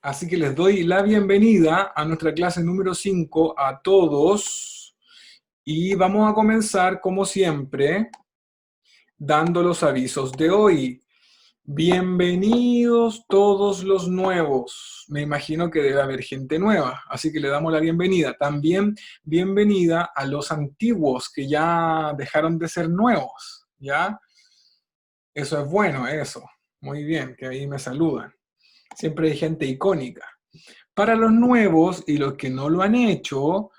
Así que les doy la bienvenida a nuestra clase número 5 a todos y vamos a comenzar como siempre dando los avisos de hoy. Bienvenidos todos los nuevos. Me imagino que debe haber gente nueva, así que le damos la bienvenida. También bienvenida a los antiguos que ya dejaron de ser nuevos, ¿ya? Eso es bueno, eso. Muy bien, que ahí me saludan. Siempre hay gente icónica. Para los nuevos y los que no lo han hecho,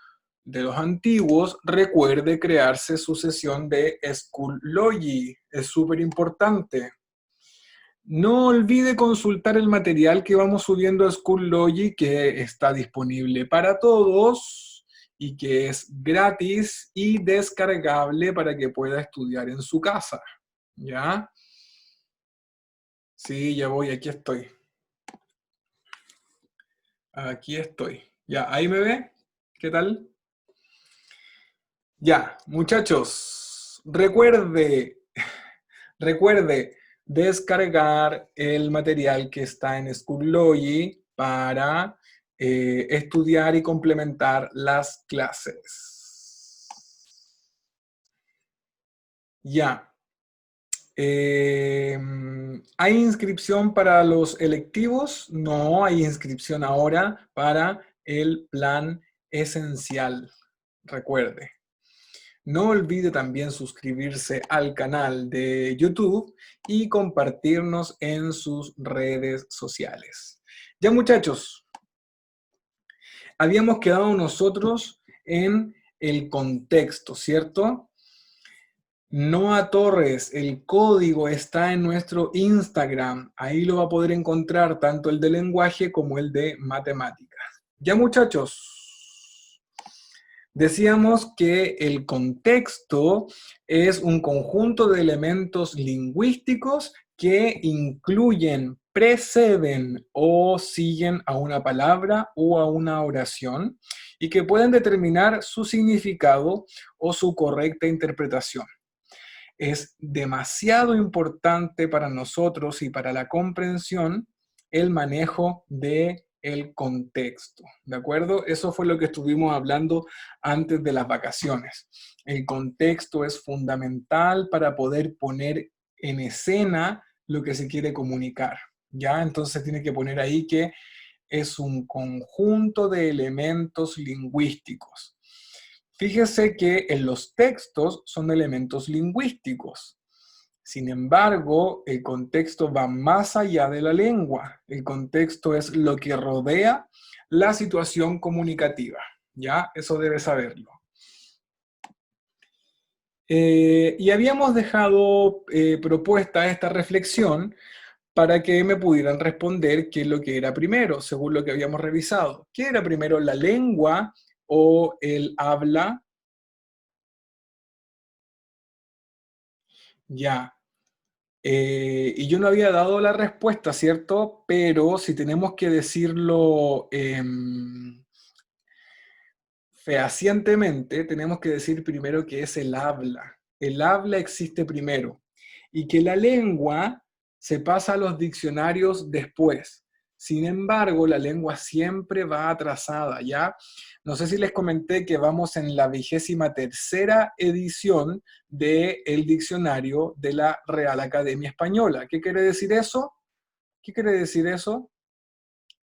de los antiguos, recuerde crearse su sesión de Schoology. Es súper importante. No olvide consultar el material que vamos subiendo a Schoology, que está disponible para todos y que es gratis y descargable para que pueda estudiar en su casa. ¿Ya? Sí, ya voy, aquí estoy. Aquí estoy. Ya, ¿ahí me ve? ¿Qué tal? Ya, muchachos, recuerde descargar el material que está en Schoology para estudiar y complementar las clases. Ya. ¿Hay inscripción para los electivos? No, hay inscripción ahora para el plan esencial. Recuerde. No olvide también suscribirse al canal de YouTube y compartirnos en sus redes sociales. Ya, muchachos, habíamos quedado nosotros en el contexto, ¿cierto? Noa Torres, el código está en nuestro Instagram. Ahí lo va a poder encontrar tanto el de lenguaje como el de matemáticas. Ya, muchachos, decíamos que el contexto es un conjunto de elementos lingüísticos que incluyen, preceden o siguen a una palabra o a una oración y que pueden determinar su significado o su correcta interpretación. Es demasiado importante para nosotros y para la comprensión el manejo de el contexto, ¿de acuerdo? Eso fue lo que estuvimos hablando antes de las vacaciones. El contexto es fundamental para poder poner en escena lo que se quiere comunicar, ¿ya? Entonces tiene que poner ahí que es un conjunto de elementos lingüísticos. Fíjese que en los textos son elementos lingüísticos. Sin embargo, el contexto va más allá de la lengua. El contexto es lo que rodea la situación comunicativa. ¿Ya? Eso debe saberlo. Y habíamos dejado propuesta esta reflexión para que me pudieran responder qué es lo que era primero, según lo que habíamos revisado. ¿Qué era primero, la lengua o el habla? Ya. Y yo no había dado la respuesta, ¿cierto? Pero si tenemos que decirlo fehacientemente, tenemos que decir primero que es el habla. El habla existe primero y que la lengua se pasa a los diccionarios después. Sin embargo, la lengua siempre va atrasada, ¿ya? No sé si les comenté que vamos en la 23ª edición del diccionario de la Real Academia Española. ¿Qué quiere decir eso? ¿Qué quiere decir eso?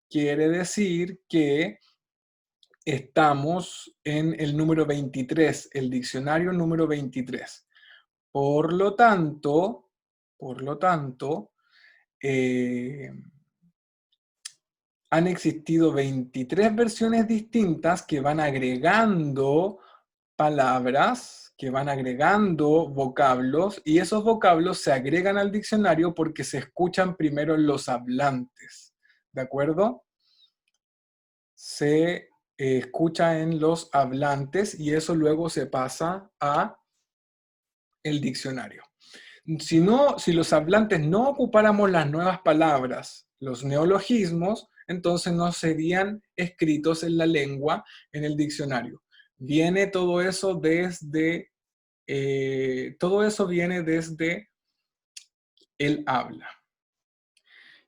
Quiere decir que estamos en el número 23, el diccionario número 23. Por lo tanto, eh, han existido 23 versiones distintas que van agregando palabras, que van agregando vocablos, y esos vocablos se agregan al diccionario porque se escuchan primero en los hablantes, ¿de acuerdo? Se escucha en los hablantes y eso luego se pasa a el diccionario. Si no, si los hablantes no ocupáramos las nuevas palabras, los neologismos, entonces no serían escritos en la lengua en el diccionario. Viene todo eso desde, todo eso viene desde el habla.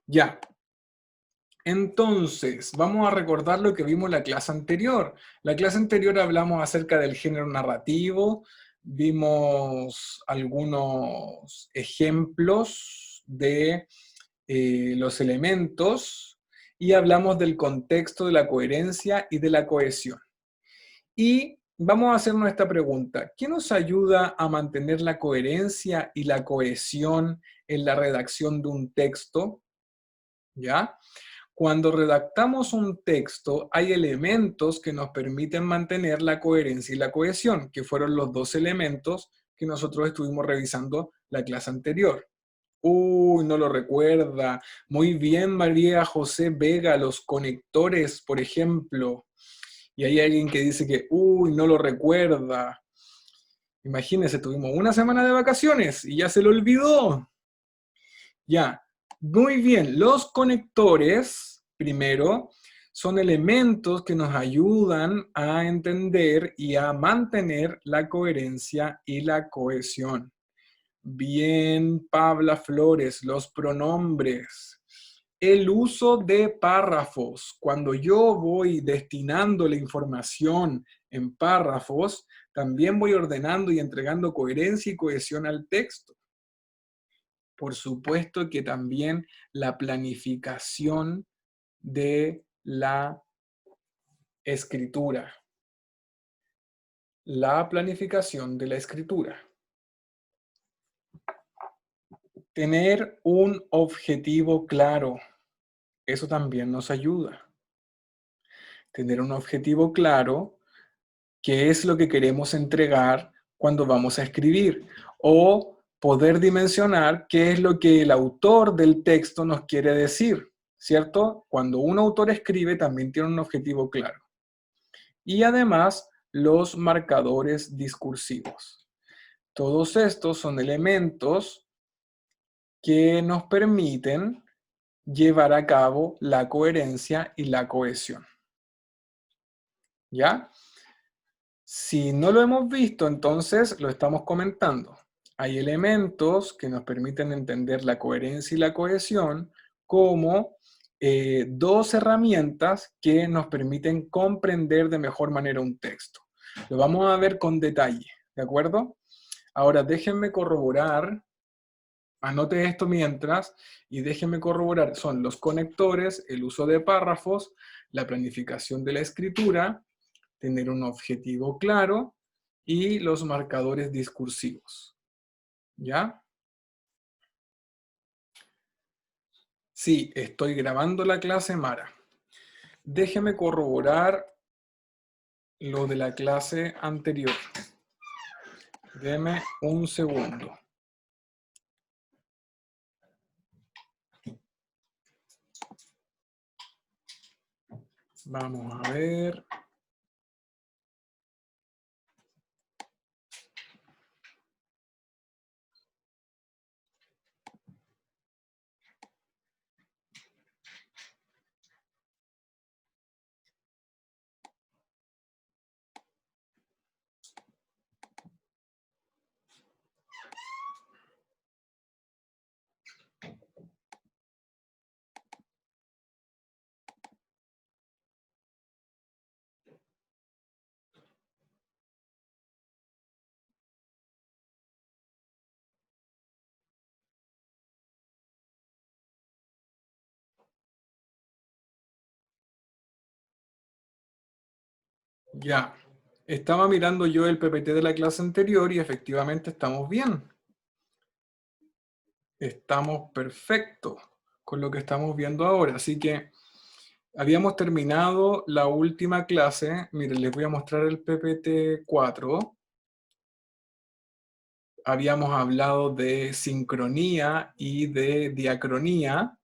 Ya. Entonces, vamos a recordar lo que vimos en la clase anterior. La clase anterior hablamos acerca del género narrativo, vimos algunos ejemplos de los elementos y hablamos del contexto de la coherencia y de la cohesión. Y vamos a hacernos esta pregunta: ¿qué nos ayuda a mantener la coherencia y la cohesión en la redacción de un texto? ¿Ya? Cuando redactamos un texto, hay elementos que nos permiten mantener la coherencia y la cohesión, que fueron los dos elementos que nosotros estuvimos revisando la clase anterior. Uy, no lo recuerda. Muy bien, María José Vega, los conectores, por ejemplo. Y hay alguien que dice que, uy, no lo recuerda. Imagínense, tuvimos una semana de vacaciones y ya se lo olvidó. Ya, muy bien. Los conectores, primero, son elementos que nos ayudan a entender y a mantener la coherencia y la cohesión. Bien, Pabla Flores, los pronombres. El uso de párrafos. Cuando yo voy destinando la información en párrafos, también voy ordenando y entregando coherencia y cohesión al texto. Por supuesto que también la planificación de la escritura. La planificación de la escritura. Tener un objetivo claro. Eso también nos ayuda. Tener un objetivo claro, qué es lo que queremos entregar cuando vamos a escribir, o poder dimensionar qué es lo que el autor del texto nos quiere decir, ¿cierto? Cuando un autor escribe también tiene un objetivo claro. Y además, los marcadores discursivos. Todos estos son elementos que nos permiten llevar a cabo la coherencia y la cohesión. ¿Ya? Si no lo hemos visto, entonces lo estamos comentando. Hay elementos que nos permiten entender la coherencia y la cohesión como dos herramientas que nos permiten comprender de mejor manera un texto. Lo vamos a ver con detalle, ¿de acuerdo? Ahora déjenme corroborar, anote esto mientras, y déjenme corroborar. Son los conectores, el uso de párrafos, la planificación de la escritura, tener un objetivo claro y los marcadores discursivos. ¿Ya? Sí, estoy grabando la clase, Mara. Déjeme corroborar lo de la clase anterior. Deme un segundo. Vamos a ver. Ya. Estaba mirando yo el PPT de la clase anterior y efectivamente estamos bien. Estamos perfectos con lo que estamos viendo ahora. Así que habíamos terminado la última clase. Miren, les voy a mostrar el PPT 4. Habíamos hablado de sincronía y de diacronía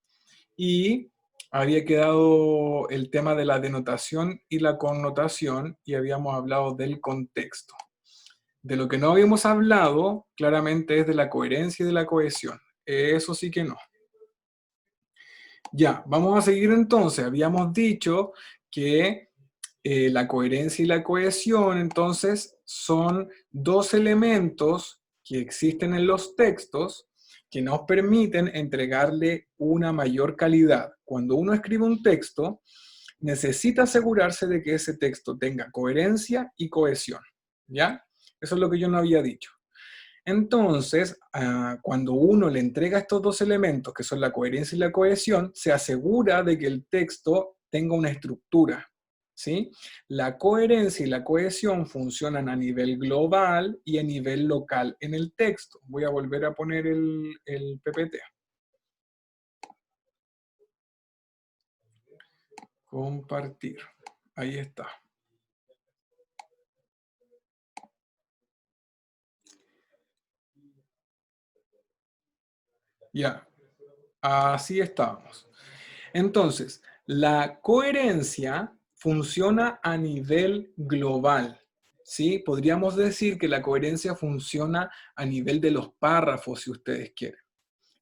y había quedado el tema de la denotación y la connotación y habíamos hablado del contexto. De lo que no habíamos hablado claramente es de la coherencia y de la cohesión. Eso sí que no. Ya, vamos a seguir entonces. Habíamos dicho que la coherencia y la cohesión entonces son dos elementos que existen en los textos que nos permiten entregarle una mayor calidad. Cuando uno escribe un texto, necesita asegurarse de que ese texto tenga coherencia y cohesión, ¿ya? Eso es lo que yo no había dicho. Entonces, cuando uno le entrega estos dos elementos, que son la coherencia y la cohesión, se asegura de que el texto tenga una estructura, ¿sí? La coherencia y la cohesión funcionan a nivel global y a nivel local en el texto. Voy a volver a poner el PPT. Compartir. Ahí está. Ya, así estamos. Entonces, la coherencia funciona a nivel global, ¿sí? Podríamos decir que la coherencia funciona a nivel de los párrafos, si ustedes quieren.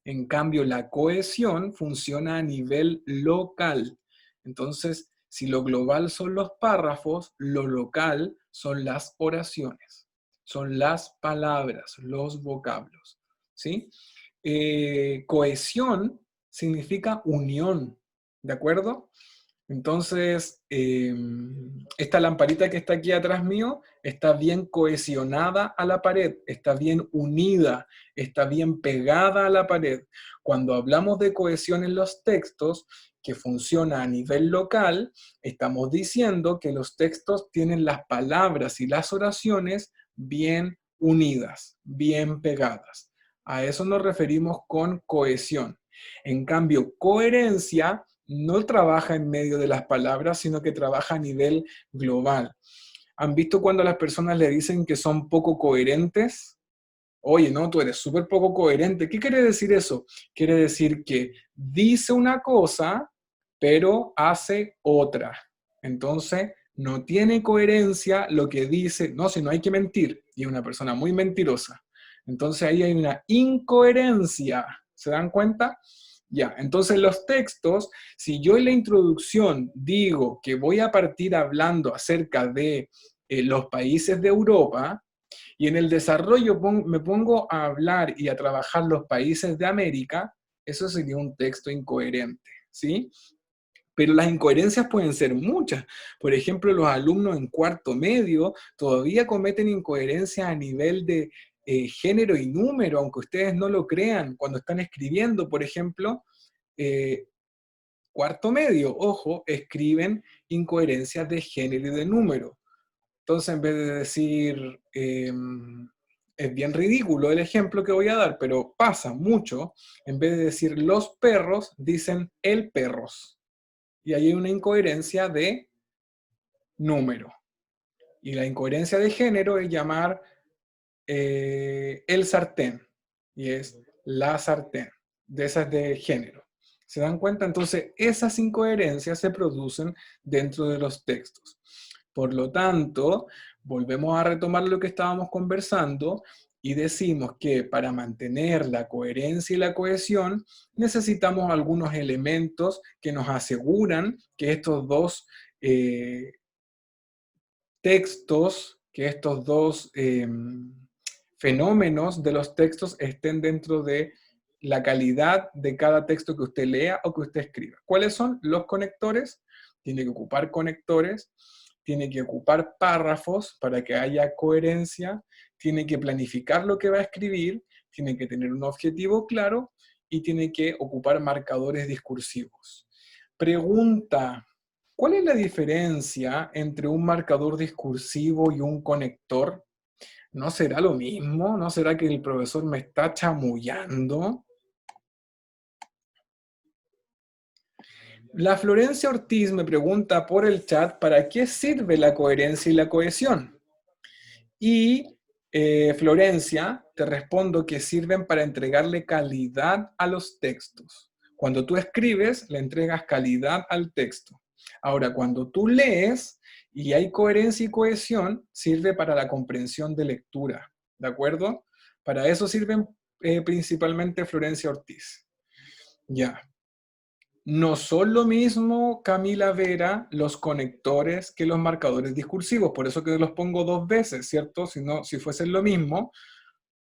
En cambio, la cohesión funciona a nivel local. Entonces, si lo global son los párrafos, lo local son las oraciones, son las palabras, los vocablos, ¿sí? Cohesión significa unión, ¿de acuerdo? Entonces, esta lamparita que está aquí atrás mío está bien cohesionada a la pared, está bien unida, está bien pegada a la pared. Cuando hablamos de cohesión en los textos, que funciona a nivel local, estamos diciendo que los textos tienen las palabras y las oraciones bien unidas, bien pegadas. A eso nos referimos con cohesión. En cambio, coherencia no trabaja en medio de las palabras, sino que trabaja a nivel global. ¿Han visto cuando las personas le dicen que son poco coherentes? Oye, no, tú eres súper poco coherente. ¿Qué quiere decir eso? Quiere decir que dice una cosa, pero hace otra. Entonces, no tiene coherencia lo que dice. No, si no hay que mentir. Y es una persona muy mentirosa. Entonces ahí hay una incoherencia. ¿Se dan cuenta? Ya, entonces los textos, si yo en la introducción digo que voy a partir hablando acerca de los países de Europa, y en el desarrollo me pongo a hablar y a trabajar los países de América, eso sería un texto incoherente, ¿sí? Pero las incoherencias pueden ser muchas. Por ejemplo, los alumnos en cuarto medio todavía cometen incoherencias a nivel de género y número, aunque ustedes no lo crean. Cuando están escribiendo, por ejemplo, eh, cuarto medio, ojo, escriben incoherencias de género y de número. Entonces, en vez de decir, es bien ridículo el ejemplo que voy a dar, pero pasa mucho, en vez de decir los perros, dicen el perros. Y ahí hay una incoherencia de número. Y la incoherencia de género es llamar el sartén. Y es la sartén. De esas de género. ¿Se dan cuenta? Entonces, esas incoherencias se producen dentro de los textos. Por lo tanto, volvemos a retomar lo que estábamos conversando y decimos que para mantener la coherencia y la cohesión necesitamos algunos elementos que nos aseguran que estos dos textos, que estos dos fenómenos de los textos estén dentro de la calidad de cada texto que usted lea o que usted escriba. ¿Cuáles son los conectores? Tiene que ocupar conectores, tiene que ocupar párrafos para que haya coherencia, tiene que planificar lo que va a escribir, tiene que tener un objetivo claro y tiene que ocupar marcadores discursivos. Pregunta: ¿cuál es la diferencia entre un marcador discursivo y un conector? ¿No será lo mismo? ¿No será que el profesor me está chamullando? La Florencia Ortiz me pregunta por el chat, ¿para qué sirve la coherencia y la cohesión? Y Florencia, te respondo que sirven para entregarle calidad a los textos. Cuando tú escribes, le entregas calidad al texto. Ahora, cuando tú lees y hay coherencia y cohesión, sirve para la comprensión de lectura. ¿De acuerdo? Para eso sirven principalmente Florencia Ortiz. Ya. No son lo mismo, Camila Vera, los conectores que los marcadores discursivos. Por eso que los pongo dos veces, ¿cierto? Si fuesen lo mismo,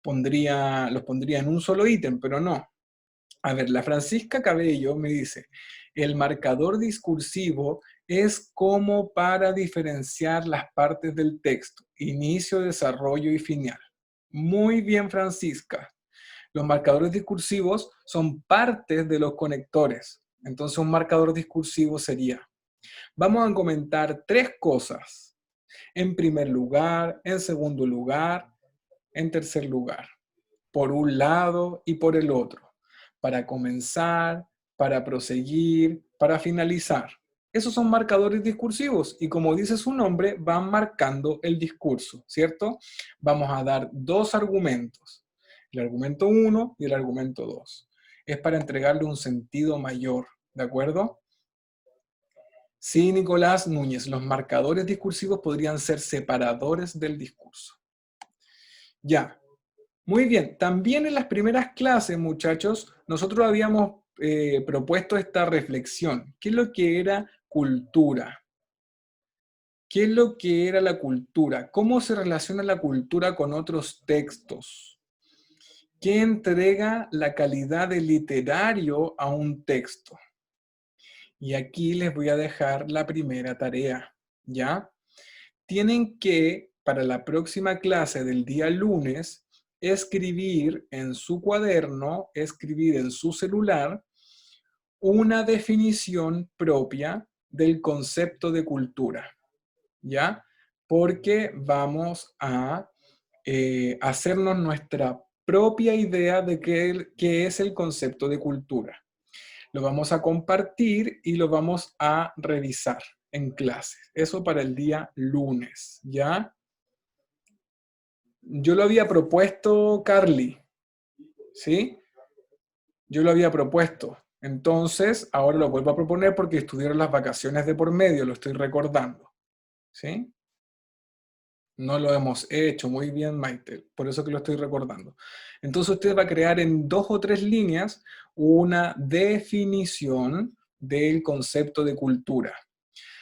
los pondría en un solo ítem, pero no. A ver, la Francisca Cabello me dice, el marcador discursivo es como para diferenciar las partes del texto, inicio, desarrollo y final. Muy bien, Francisca. Los marcadores discursivos son partes de los conectores. Entonces, un marcador discursivo sería, vamos a comentar tres cosas. En primer lugar, en segundo lugar, en tercer lugar. Por un lado y por el otro. Para comenzar, para proseguir, para finalizar. Esos son marcadores discursivos y como dice su nombre, van marcando el discurso, ¿cierto? Vamos a dar dos argumentos, el argumento 1 y el argumento 2. Es para entregarle un sentido mayor, ¿de acuerdo? Sí, Nicolás Núñez, los marcadores discursivos podrían ser separadores del discurso. Ya, muy bien. También en las primeras clases, muchachos, nosotros habíamos propuesto esta reflexión. ¿Qué es lo que era cultura? ¿Qué es lo que era la cultura? ¿Cómo se relaciona la cultura con otros textos? ¿Qué entrega la calidad de literario a un texto? Y aquí les voy a dejar la primera tarea, ¿ya? Tienen que, para la próxima clase del día lunes, escribir en su cuaderno, escribir en su celular, una definición propia del concepto de cultura, ¿ya? Porque vamos a hacernos nuestra propia idea de qué es el concepto de cultura. Lo vamos a compartir y lo vamos a revisar en clase. Eso para el día lunes, ¿ya? Yo lo había propuesto, Carly, ¿sí? Yo lo había propuesto. Entonces, ahora lo vuelvo a proponer porque estuvieron las vacaciones de por medio, lo estoy recordando, ¿sí? No lo hemos hecho muy bien, Maite, por eso que lo estoy recordando. Entonces usted va a crear en 2 o 3 líneas una definición del concepto de cultura.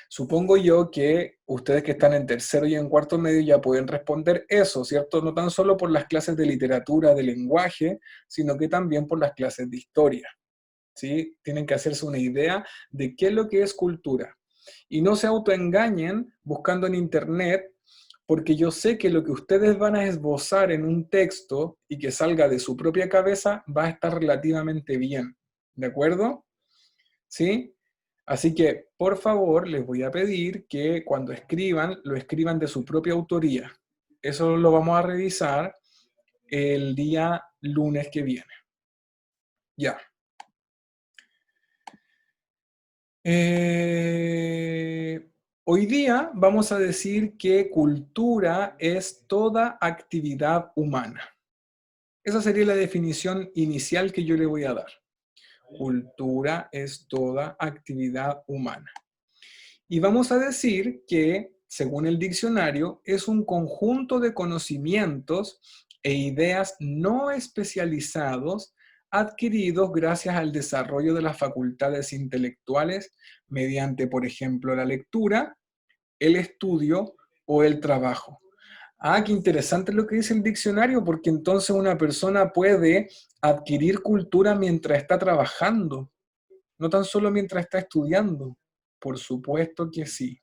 Supongo yo que ustedes que están en tercero y en cuarto medio ya pueden responder eso, ¿cierto? No tan solo por las clases de literatura, de lenguaje, sino que también por las clases de historia, ¿sí? Tienen que hacerse una idea de qué es lo que es cultura. Y no se autoengañen buscando en internet, porque yo sé que lo que ustedes van a esbozar en un texto y que salga de su propia cabeza va a estar relativamente bien, ¿de acuerdo? ¿Sí? Así que, por favor, les voy a pedir que cuando escriban, lo escriban de su propia autoría. Eso lo vamos a revisar el día lunes que viene. Ya. Hoy día vamos a decir que cultura es toda actividad humana. Esa sería la definición inicial que yo le voy a dar. Cultura es toda actividad humana. Y vamos a decir que, según el diccionario, es un conjunto de conocimientos e ideas no especializados adquiridos gracias al desarrollo de las facultades intelectuales mediante, por ejemplo, la lectura, el estudio o el trabajo. Ah, qué interesante lo que dice el diccionario, porque entonces una persona puede adquirir cultura mientras está trabajando, no tan solo mientras está estudiando. Por supuesto que sí.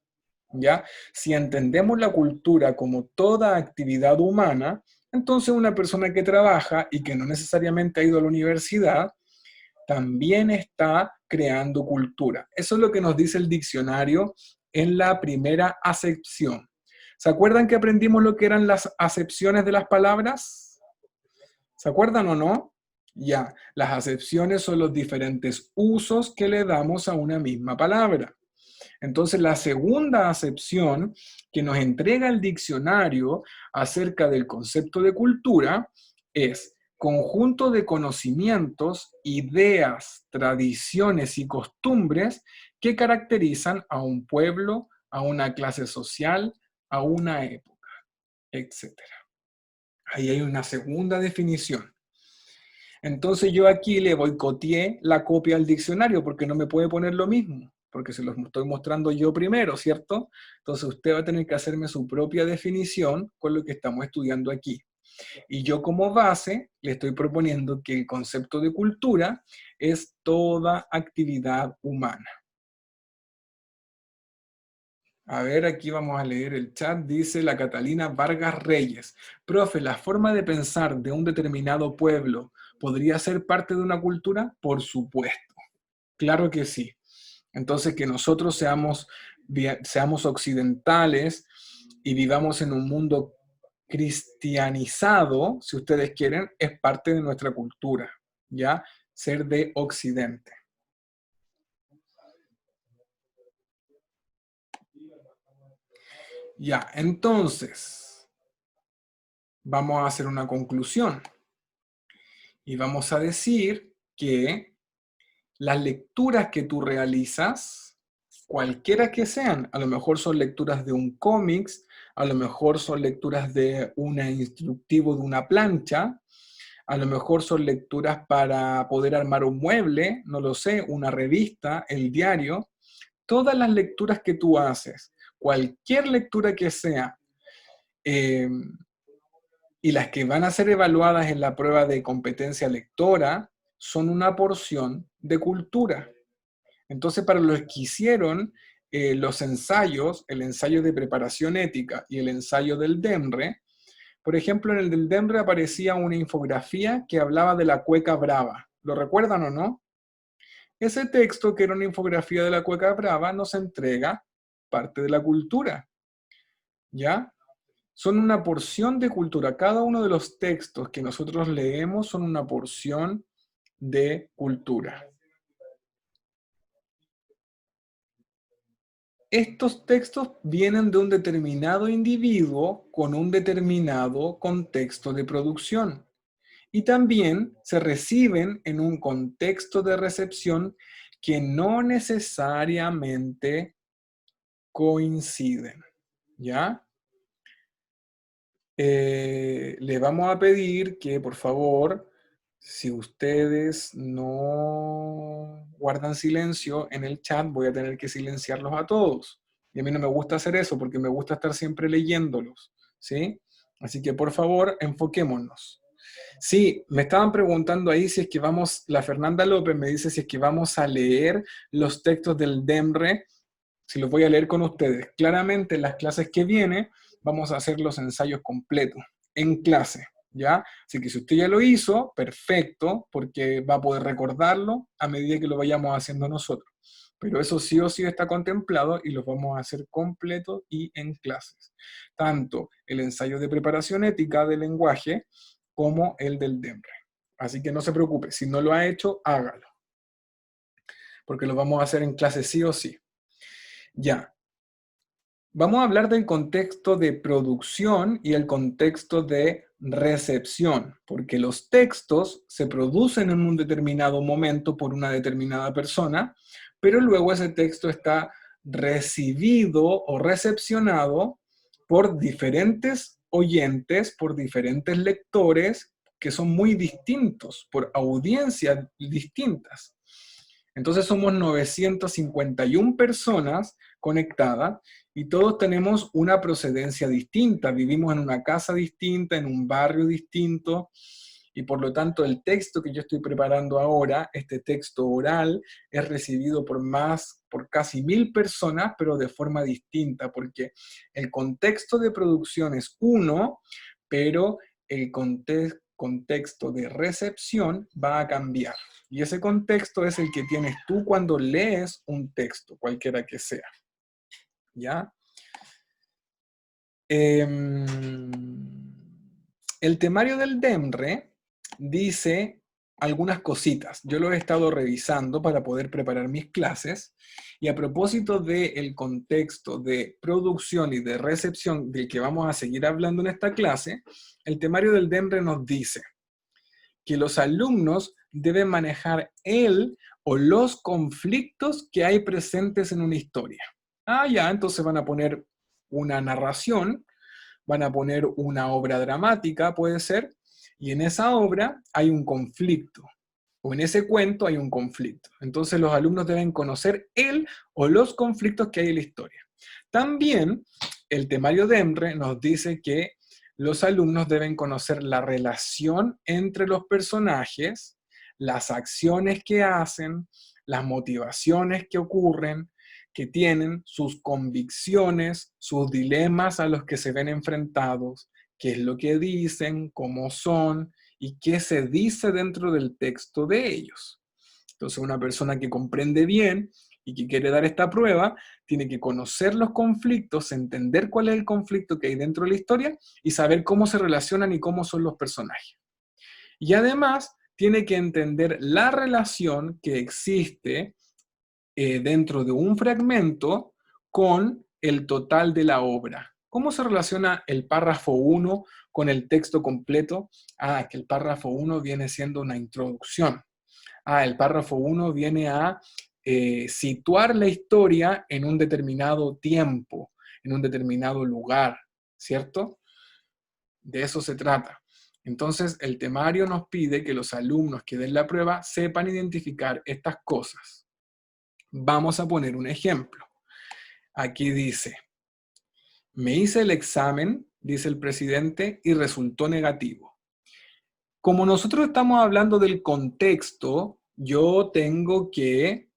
¿Ya? Si entendemos la cultura como toda actividad humana, entonces una persona que trabaja y que no necesariamente ha ido a la universidad, también está creando cultura. Eso es lo que nos dice el diccionario en la primera acepción. ¿Se acuerdan que aprendimos lo que eran las acepciones de las palabras? ¿Se acuerdan o no? Ya, las acepciones son los diferentes usos que le damos a una misma palabra. Entonces, la segunda acepción que nos entrega el diccionario acerca del concepto de cultura es conjunto de conocimientos, ideas, tradiciones y costumbres que caracterizan a un pueblo, a una clase social, a una época, etc. Ahí hay una segunda definición. Entonces yo aquí le boicoteé la copia al diccionario porque no me puede poner lo mismo, porque se los estoy mostrando yo primero, ¿cierto? Entonces usted va a tener que hacerme su propia definición con lo que estamos estudiando aquí. Y yo como base le estoy proponiendo que el concepto de cultura es toda actividad humana. A ver, aquí vamos a leer el chat. Dice la Catalina Vargas Reyes. Profe, ¿la forma de pensar de un determinado pueblo podría ser parte de una cultura? Por supuesto. Claro que sí. Entonces, que nosotros seamos occidentales y vivamos en un mundo cristianizado, si ustedes quieren, es parte de nuestra cultura, ¿ya? Ser de Occidente. Ya, entonces, vamos a hacer una conclusión y vamos a decir que las lecturas que tú realizas, cualquiera que sean, a lo mejor son lecturas de un cómics, a lo mejor son lecturas de un instructivo de una plancha, a lo mejor son lecturas para poder armar un mueble, no lo sé, una revista, el diario. Todas las lecturas que tú haces, cualquier lectura que sea, eh, y las que van a ser evaluadas en la prueba de competencia lectora, son una porción de cultura. Entonces, para los que hicieron los ensayos, el ensayo de preparación ética y el ensayo del DEMRE, por ejemplo, en el del DEMRE aparecía una infografía que hablaba de la cueca brava. ¿Lo recuerdan o no? Ese texto, que era una infografía de la cueca brava, nos entrega parte de la cultura, ¿ya? Son una porción de cultura. Cada uno de los textos que nosotros leemos son una porción de cultura. Estos textos vienen de un determinado individuo con un determinado contexto de producción y también se reciben en un contexto de recepción que no necesariamente coinciden, ¿ya? Le vamos a pedir que, por favor, si ustedes no guardan silencio en el chat, voy a tener que silenciarlos a todos. Y a mí no me gusta hacer eso porque me gusta estar siempre leyéndolos, ¿sí? Así que, por favor, enfoquémonos. Sí, me estaban preguntando ahí si es que vamos, la Fernanda López me dice si es que vamos a leer los textos del DEMRE, si los voy a leer con ustedes. Claramente en las clases que viene vamos a hacer los ensayos completos en clase, ¿ya? Así que si usted ya lo hizo, perfecto, porque va a poder recordarlo a medida que lo vayamos haciendo nosotros. Pero eso sí o sí está contemplado y los vamos a hacer completos y en clases. Tanto el ensayo de preparación ética del lenguaje como el del DEMRE. Así que no se preocupe, si no lo ha hecho, hágalo. Porque lo vamos a hacer en clase sí o sí. Ya. Vamos a hablar del contexto de producción y el contexto de recepción, porque los textos se producen en un determinado momento por una determinada persona, pero luego ese texto está recibido o recepcionado por diferentes oyentes, por diferentes lectores que son muy distintos, por audiencias distintas. Entonces somos 951 personas conectadas y todos tenemos una procedencia distinta, vivimos en una casa distinta, en un barrio distinto, y por lo tanto el texto que yo estoy preparando ahora, este texto oral, es recibido por casi 1000 personas, pero de forma distinta, porque el contexto de producción es uno, pero el contexto de recepción va a cambiar. Y ese contexto es el que tienes tú cuando lees un texto, cualquiera que sea. ¿Ya? El temario del DEMRE dice algunas cositas. Yo lo he estado revisando para poder preparar mis clases y a propósito del contexto de producción y de recepción del que vamos a seguir hablando en esta clase, el temario del DEMRE nos dice que los alumnos deben manejar el o los conflictos que hay presentes en una historia. Ah, ya, entonces van a poner una narración, van a poner una obra dramática, puede ser, y en esa obra hay un conflicto, o en ese cuento hay un conflicto. Entonces los alumnos deben conocer el o los conflictos que hay en la historia. También el temario DEMRE nos dice que los alumnos deben conocer la relación entre los personajes, las acciones que hacen, las motivaciones que ocurren, que tienen, sus convicciones, sus dilemas a los que se ven enfrentados, qué es lo que dicen, cómo son y qué se dice dentro del texto de ellos. Entonces, una persona que comprende bien y que quiere dar esta prueba, tiene que conocer los conflictos, entender cuál es el conflicto que hay dentro de la historia y saber cómo se relacionan y cómo son los personajes. Y además, tiene que entender la relación que existe dentro de un fragmento con el total de la obra. ¿Cómo se relaciona el párrafo 1 con el texto completo? Que el párrafo 1 viene siendo una introducción. El párrafo 1 viene a situar la historia en un determinado tiempo, en un determinado lugar, ¿cierto? De eso se trata. Entonces, el temario nos pide que los alumnos que den la prueba sepan identificar estas cosas. Vamos a poner un ejemplo. Aquí dice, me hice el examen, dice el presidente, y resultó negativo. Como nosotros estamos hablando del contexto, yo tengo que,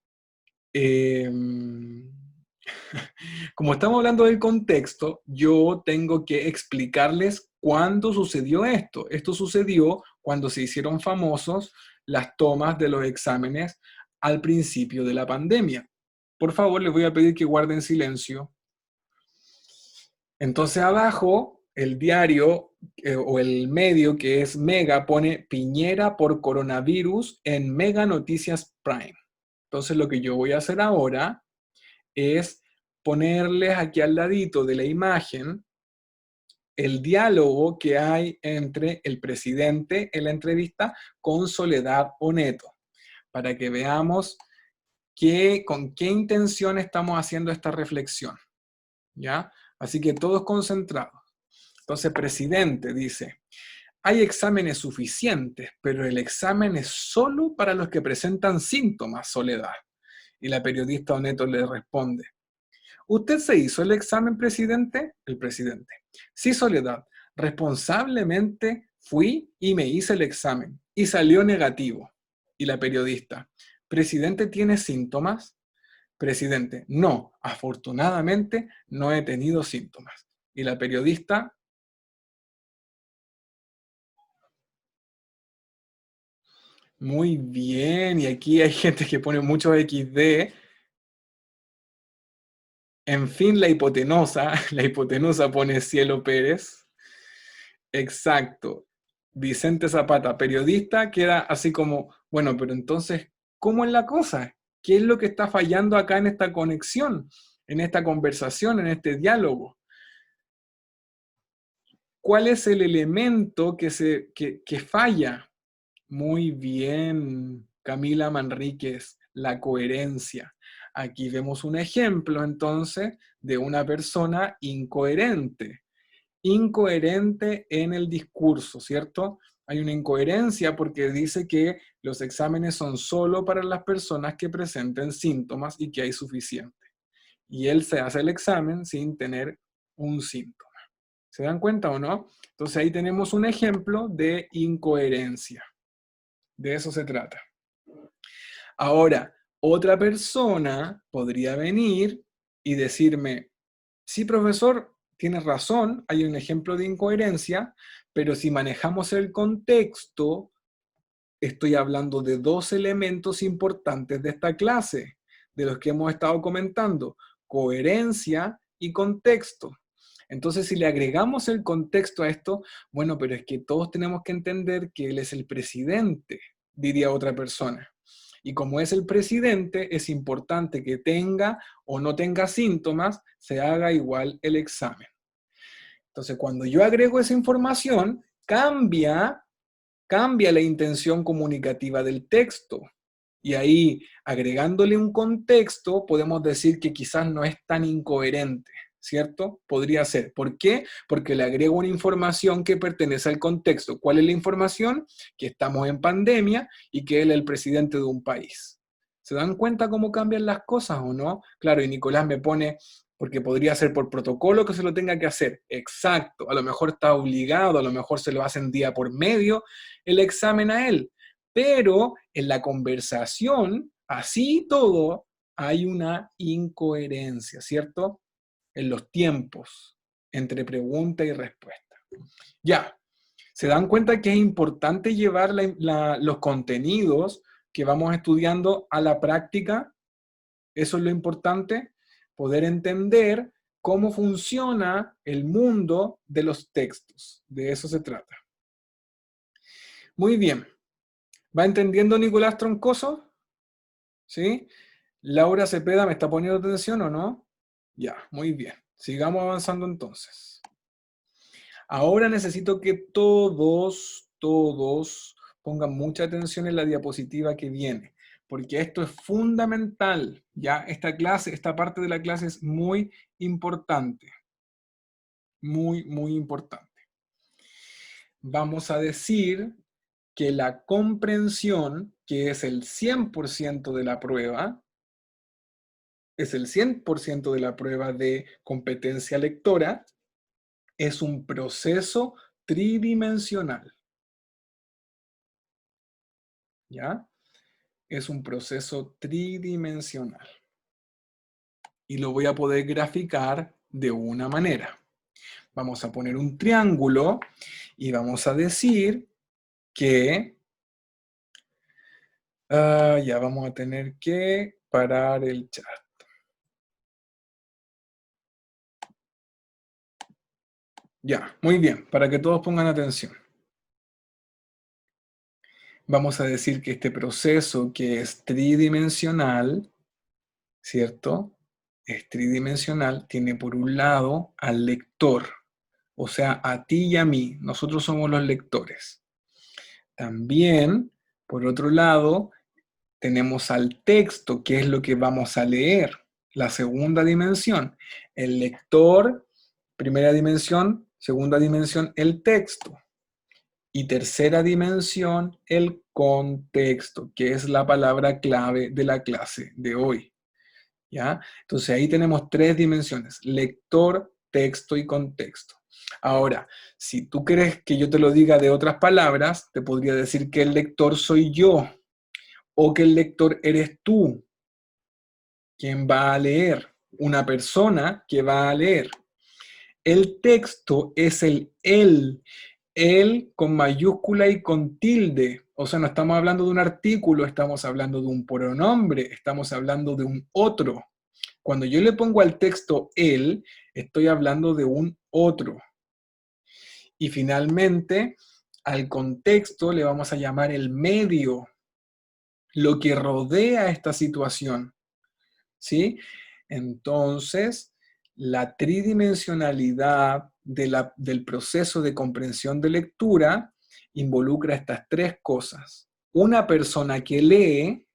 como estamos hablando del contexto, yo tengo que explicarles cuándo sucedió esto. Esto sucedió cuando se hicieron famosos las tomas de los exámenes al principio de la pandemia. Por favor, les voy a pedir que guarden silencio. Entonces abajo, el diario o el medio que es Mega pone Piñera por coronavirus en Mega Noticias Prime. Entonces lo que yo voy a hacer ahora es ponerles aquí al ladito de la imagen el diálogo que hay entre el presidente en la entrevista con Soledad Oneto, para que veamos con qué intención estamos haciendo esta reflexión. ¿Ya? Así que todos concentrados. Entonces, presidente dice, hay exámenes suficientes, pero el examen es solo para los que presentan síntomas, Soledad. Y la periodista Oneto le responde, ¿usted se hizo el examen, presidente? El presidente. Sí, Soledad, responsablemente fui y me hice el examen y salió negativo. Y la periodista, ¿presidente tiene síntomas? Presidente, no, afortunadamente no he tenido síntomas. Y la periodista, muy bien, y aquí hay gente que pone mucho XD. En fin, la hipotenusa pone Cielo Pérez. Exacto. Vicente Zapata, periodista, queda así como, bueno, pero entonces, ¿cómo es la cosa? ¿Qué es lo que está fallando acá en esta conexión, en esta conversación, en este diálogo? ¿Cuál es el elemento que falla? Muy bien, Camila Manríquez, la coherencia. Aquí vemos un ejemplo entonces de una persona incoherente. Incoherente en el discurso, ¿cierto? Hay una incoherencia porque dice que los exámenes son solo para las personas que presenten síntomas y que hay suficiente. Y él se hace el examen sin tener un síntoma. ¿Se dan cuenta o no? Entonces ahí tenemos un ejemplo de incoherencia. De eso se trata. Ahora, otra persona podría venir y decirme, sí, profesor, tienes razón, hay un ejemplo de incoherencia, pero si manejamos el contexto, estoy hablando de dos elementos importantes de esta clase, de los que hemos estado comentando, coherencia y contexto. Entonces, si le agregamos el contexto a esto, bueno, pero es que todos tenemos que entender que él es el presidente, diría otra persona. Y como es el presidente, es importante que tenga o no tenga síntomas, se haga igual el examen. Entonces, cuando yo agrego esa información, cambia la intención comunicativa del texto. Y ahí, agregándole un contexto, podemos decir que quizás no es tan incoherente, ¿cierto? Podría ser. ¿Por qué? Porque le agrego una información que pertenece al contexto. ¿Cuál es la información? Que estamos en pandemia y que él es el presidente de un país. ¿Se dan cuenta cómo cambian las cosas o no? Claro, y Nicolás me pone, porque podría ser por protocolo que se lo tenga que hacer. Exacto, a lo mejor está obligado, a lo mejor se lo hacen día por medio el examen a él, pero en la conversación, así y todo, hay una incoherencia, ¿cierto? En los tiempos entre pregunta y respuesta. Ya, ¿se dan cuenta que es importante llevar los contenidos que vamos estudiando a la práctica? Eso es lo importante, poder entender cómo funciona el mundo de los textos. De eso se trata. Muy bien. ¿Va entendiendo Nicolás Troncoso? ¿Sí? Laura Cepeda, ¿me está poniendo atención o no? Ya, muy bien. Sigamos avanzando entonces. Ahora necesito que todos pongan mucha atención en la diapositiva que viene, porque esto es fundamental, ¿ya? Esta parte de la clase es muy importante, muy importante. Vamos a decir que la comprensión, que es el 100% de la prueba, es el 100% de la prueba de competencia lectora, es un proceso tridimensional. ¿Ya? Es un proceso tridimensional. Y lo voy a poder graficar de una manera. Vamos a poner un triángulo y vamos a decir que ya vamos a tener que parar el chat. Ya, muy bien, para que todos pongan atención. Vamos a decir que este proceso que es tridimensional, ¿cierto? Es tridimensional, tiene por un lado al lector, o sea, a ti y a mí. Nosotros somos los lectores. También, por otro lado, tenemos al texto, que es lo que vamos a leer, la segunda dimensión. El lector, primera dimensión, segunda dimensión, el texto. Y tercera dimensión, el contexto, que es la palabra clave de la clase de hoy. ¿Ya? Entonces ahí tenemos tres dimensiones, lector, texto y contexto. Ahora, si tú quieres que yo te lo diga de otras palabras, te podría decir que el lector soy yo o que el lector eres tú, quien va a leer, una persona que va a leer. El texto es el él con mayúscula y con tilde. O sea, no estamos hablando de un artículo, estamos hablando de un pronombre, estamos hablando de un otro. Cuando yo le pongo al texto él, estoy hablando de un otro. Y finalmente, al contexto le vamos a llamar el medio, lo que rodea esta situación. ¿Sí? Entonces, la tridimensionalidad del proceso de comprensión de lectura involucra estas tres cosas. Una persona que lee,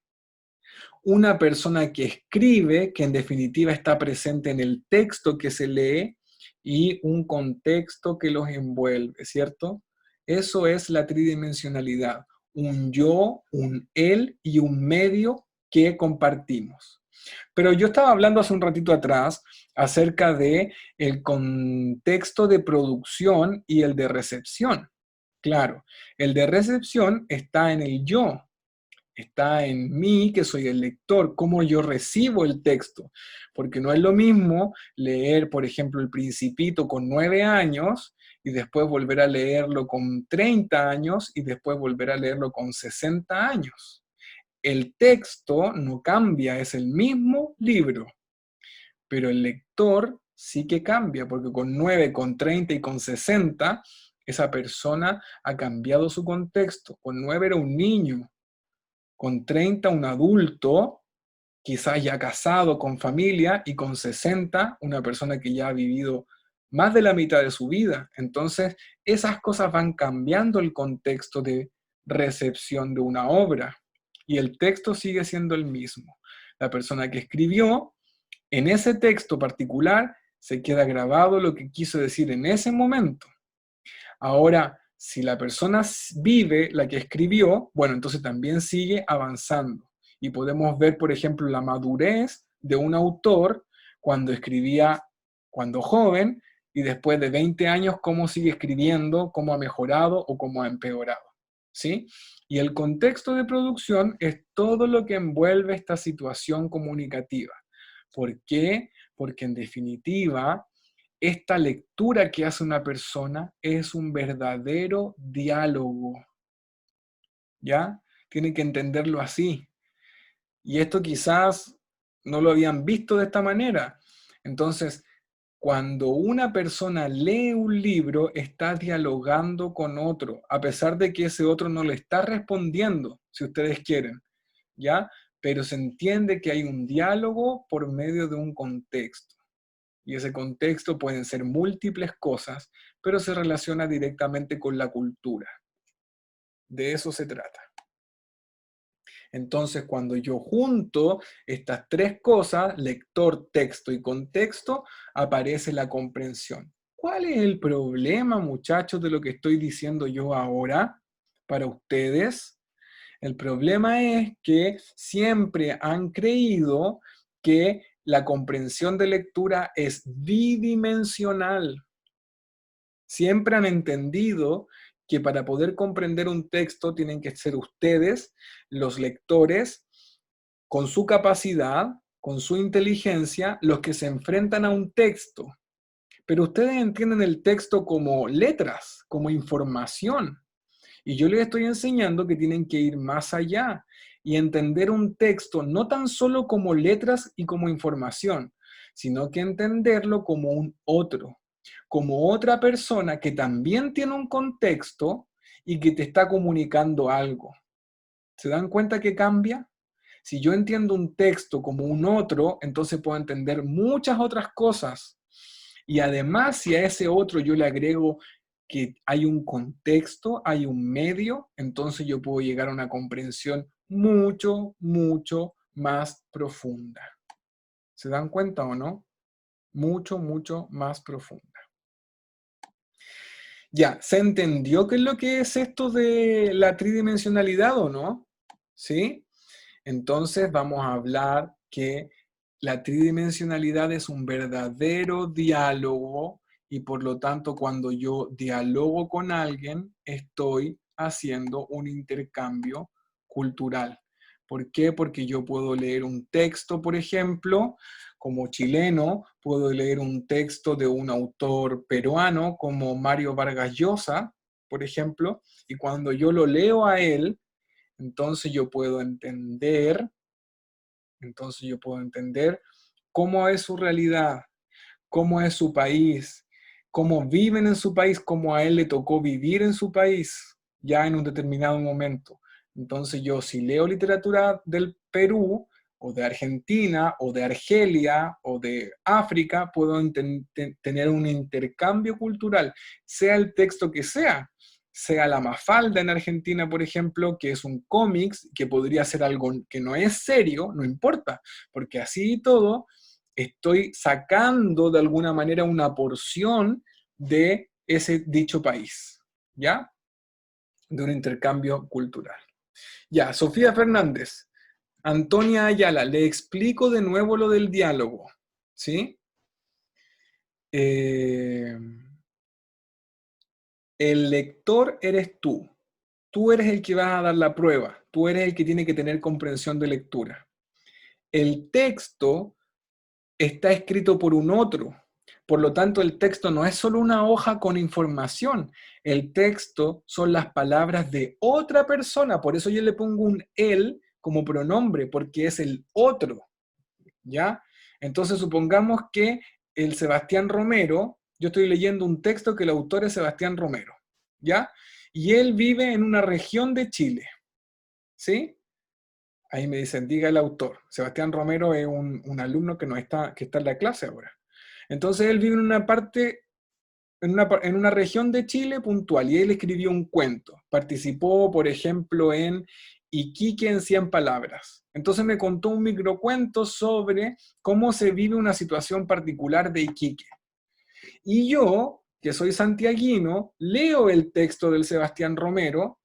una persona que escribe, que en definitiva está presente en el texto que se lee, y un contexto que los envuelve, ¿cierto? Eso es la tridimensionalidad, un yo, un él y un medio que compartimos. Pero yo estaba hablando hace un ratito atrás acerca de el contexto de producción y el de recepción. Claro, el de recepción está en el yo, está en mí, que soy el lector, cómo yo recibo el texto. Porque no es lo mismo leer, por ejemplo, El Principito con 9 años y después volver a leerlo con 30 años y después volver a leerlo con 60 años. El texto no cambia, es el mismo libro, pero el lector sí que cambia, porque con 9, con 30 y con 60, esa persona ha cambiado su contexto. Con 9 era un niño, con 30 un adulto, quizás ya casado con familia, y con 60 una persona que ya ha vivido más de la mitad de su vida. Entonces, esas cosas van cambiando el contexto de recepción de una obra y el texto sigue siendo el mismo. La persona que escribió, en ese texto particular, se queda grabado lo que quiso decir en ese momento. Ahora, si la persona vive la que escribió, bueno, entonces también sigue avanzando. Y podemos ver, por ejemplo, la madurez de un autor cuando escribía cuando joven, y después de 20 años cómo sigue escribiendo, cómo ha mejorado o cómo ha empeorado, ¿sí? Y el contexto de producción es todo lo que envuelve esta situación comunicativa. ¿Por qué? Porque en definitiva, esta lectura que hace una persona es un verdadero diálogo, ¿ya? Tienen que entenderlo así. Y esto quizás no lo habían visto de esta manera. Entonces, cuando una persona lee un libro, está dialogando con otro, a pesar de que ese otro no le está respondiendo, si ustedes quieren, ¿ya? Pero se entiende que hay un diálogo por medio de un contexto. Y ese contexto pueden ser múltiples cosas, pero se relaciona directamente con la cultura. De eso se trata. Entonces, cuando yo junto estas tres cosas, lector, texto y contexto, aparece la comprensión. ¿Cuál es el problema, muchachos, de lo que estoy diciendo yo ahora para ustedes? El problema es que siempre han creído que la comprensión de lectura es bidimensional. Siempre han entendido que para poder comprender un texto tienen que ser ustedes, los lectores, con su capacidad, con su inteligencia, los que se enfrentan a un texto. Pero ustedes entienden el texto como letras, como información. Y yo les estoy enseñando que tienen que ir más allá y entender un texto no tan solo como letras y como información, sino que entenderlo como un otro, como otra persona que también tiene un contexto y que te está comunicando algo. ¿Se dan cuenta que cambia? Si yo entiendo un texto como un otro, entonces puedo entender muchas otras cosas. Y además, si a ese otro yo le agrego que hay un contexto, hay un medio, entonces yo puedo llegar a una comprensión mucho, mucho más profunda. ¿Se dan cuenta o no? Mucho, mucho más profunda. Ya, ¿se entendió qué es lo que es esto de la tridimensionalidad o no? ¿Sí? Entonces vamos a hablar que la tridimensionalidad es un verdadero diálogo y por lo tanto cuando yo dialogo con alguien estoy haciendo un intercambio cultural. ¿Por qué? Porque yo puedo leer un texto, por ejemplo, como chileno, puedo leer un texto de un autor peruano como Mario Vargas Llosa, por ejemplo, y cuando yo lo leo a él, entonces yo puedo entender cómo es su realidad, cómo es su país, cómo viven en su país, cómo a él le tocó vivir en su país, ya en un determinado momento. Entonces yo si leo literatura del Perú, o de Argentina, o de Argelia, o de África, puedo tener un intercambio cultural, sea el texto que sea La Mafalda en Argentina, por ejemplo, que es un cómics, que podría ser algo que no es serio, no importa, porque así y todo, estoy sacando de alguna manera una porción de ese dicho país, ¿ya? De un intercambio cultural. Ya, Sofía Fernández, Antonia Ayala, le explico de nuevo lo del diálogo, ¿sí? Eh, el lector eres tú. Tú eres el que vas a dar la prueba. Tú eres el que tiene que tener comprensión de lectura. El texto está escrito por un otro. Por lo tanto, el texto no es solo una hoja con información. El texto son las palabras de otra persona. Por eso yo le pongo un él como pronombre, porque es el otro. ¿Ya? Entonces, supongamos que el Sebastián Romero, yo estoy leyendo un texto que el autor es Sebastián Romero. ¿Ya? Y él vive en una región de Chile. ¿Sí? Ahí me dicen, diga el autor. Sebastián Romero es un alumno que está en la clase ahora. Entonces él vive en una parte, en una región de Chile puntual y él escribió un cuento. Participó, por ejemplo, en Iquique en 100 palabras. Entonces me contó un microcuento sobre cómo se vive una situación particular de Iquique. Y yo, que soy santiaguino, leo el texto del Sebastián Romero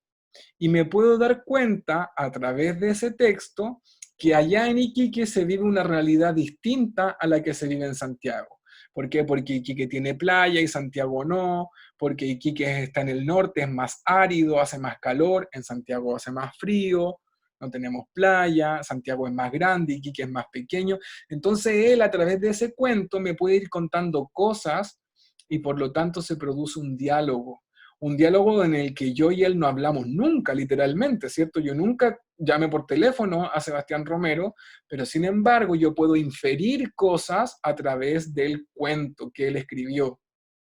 y me puedo dar cuenta a través de ese texto que allá en Iquique se vive una realidad distinta a la que se vive en Santiago. ¿Por qué? Porque Iquique tiene playa y Santiago no, porque Iquique está en el norte, es más árido, hace más calor, en Santiago hace más frío, no tenemos playa, Santiago es más grande, Iquique es más pequeño. Entonces él a través de ese cuento me puede ir contando cosas y por lo tanto se produce un diálogo en el que yo y él no hablamos nunca, literalmente, ¿cierto? Yo nunca llamé por teléfono a Sebastián Romero, pero sin embargo yo puedo inferir cosas a través del cuento que él escribió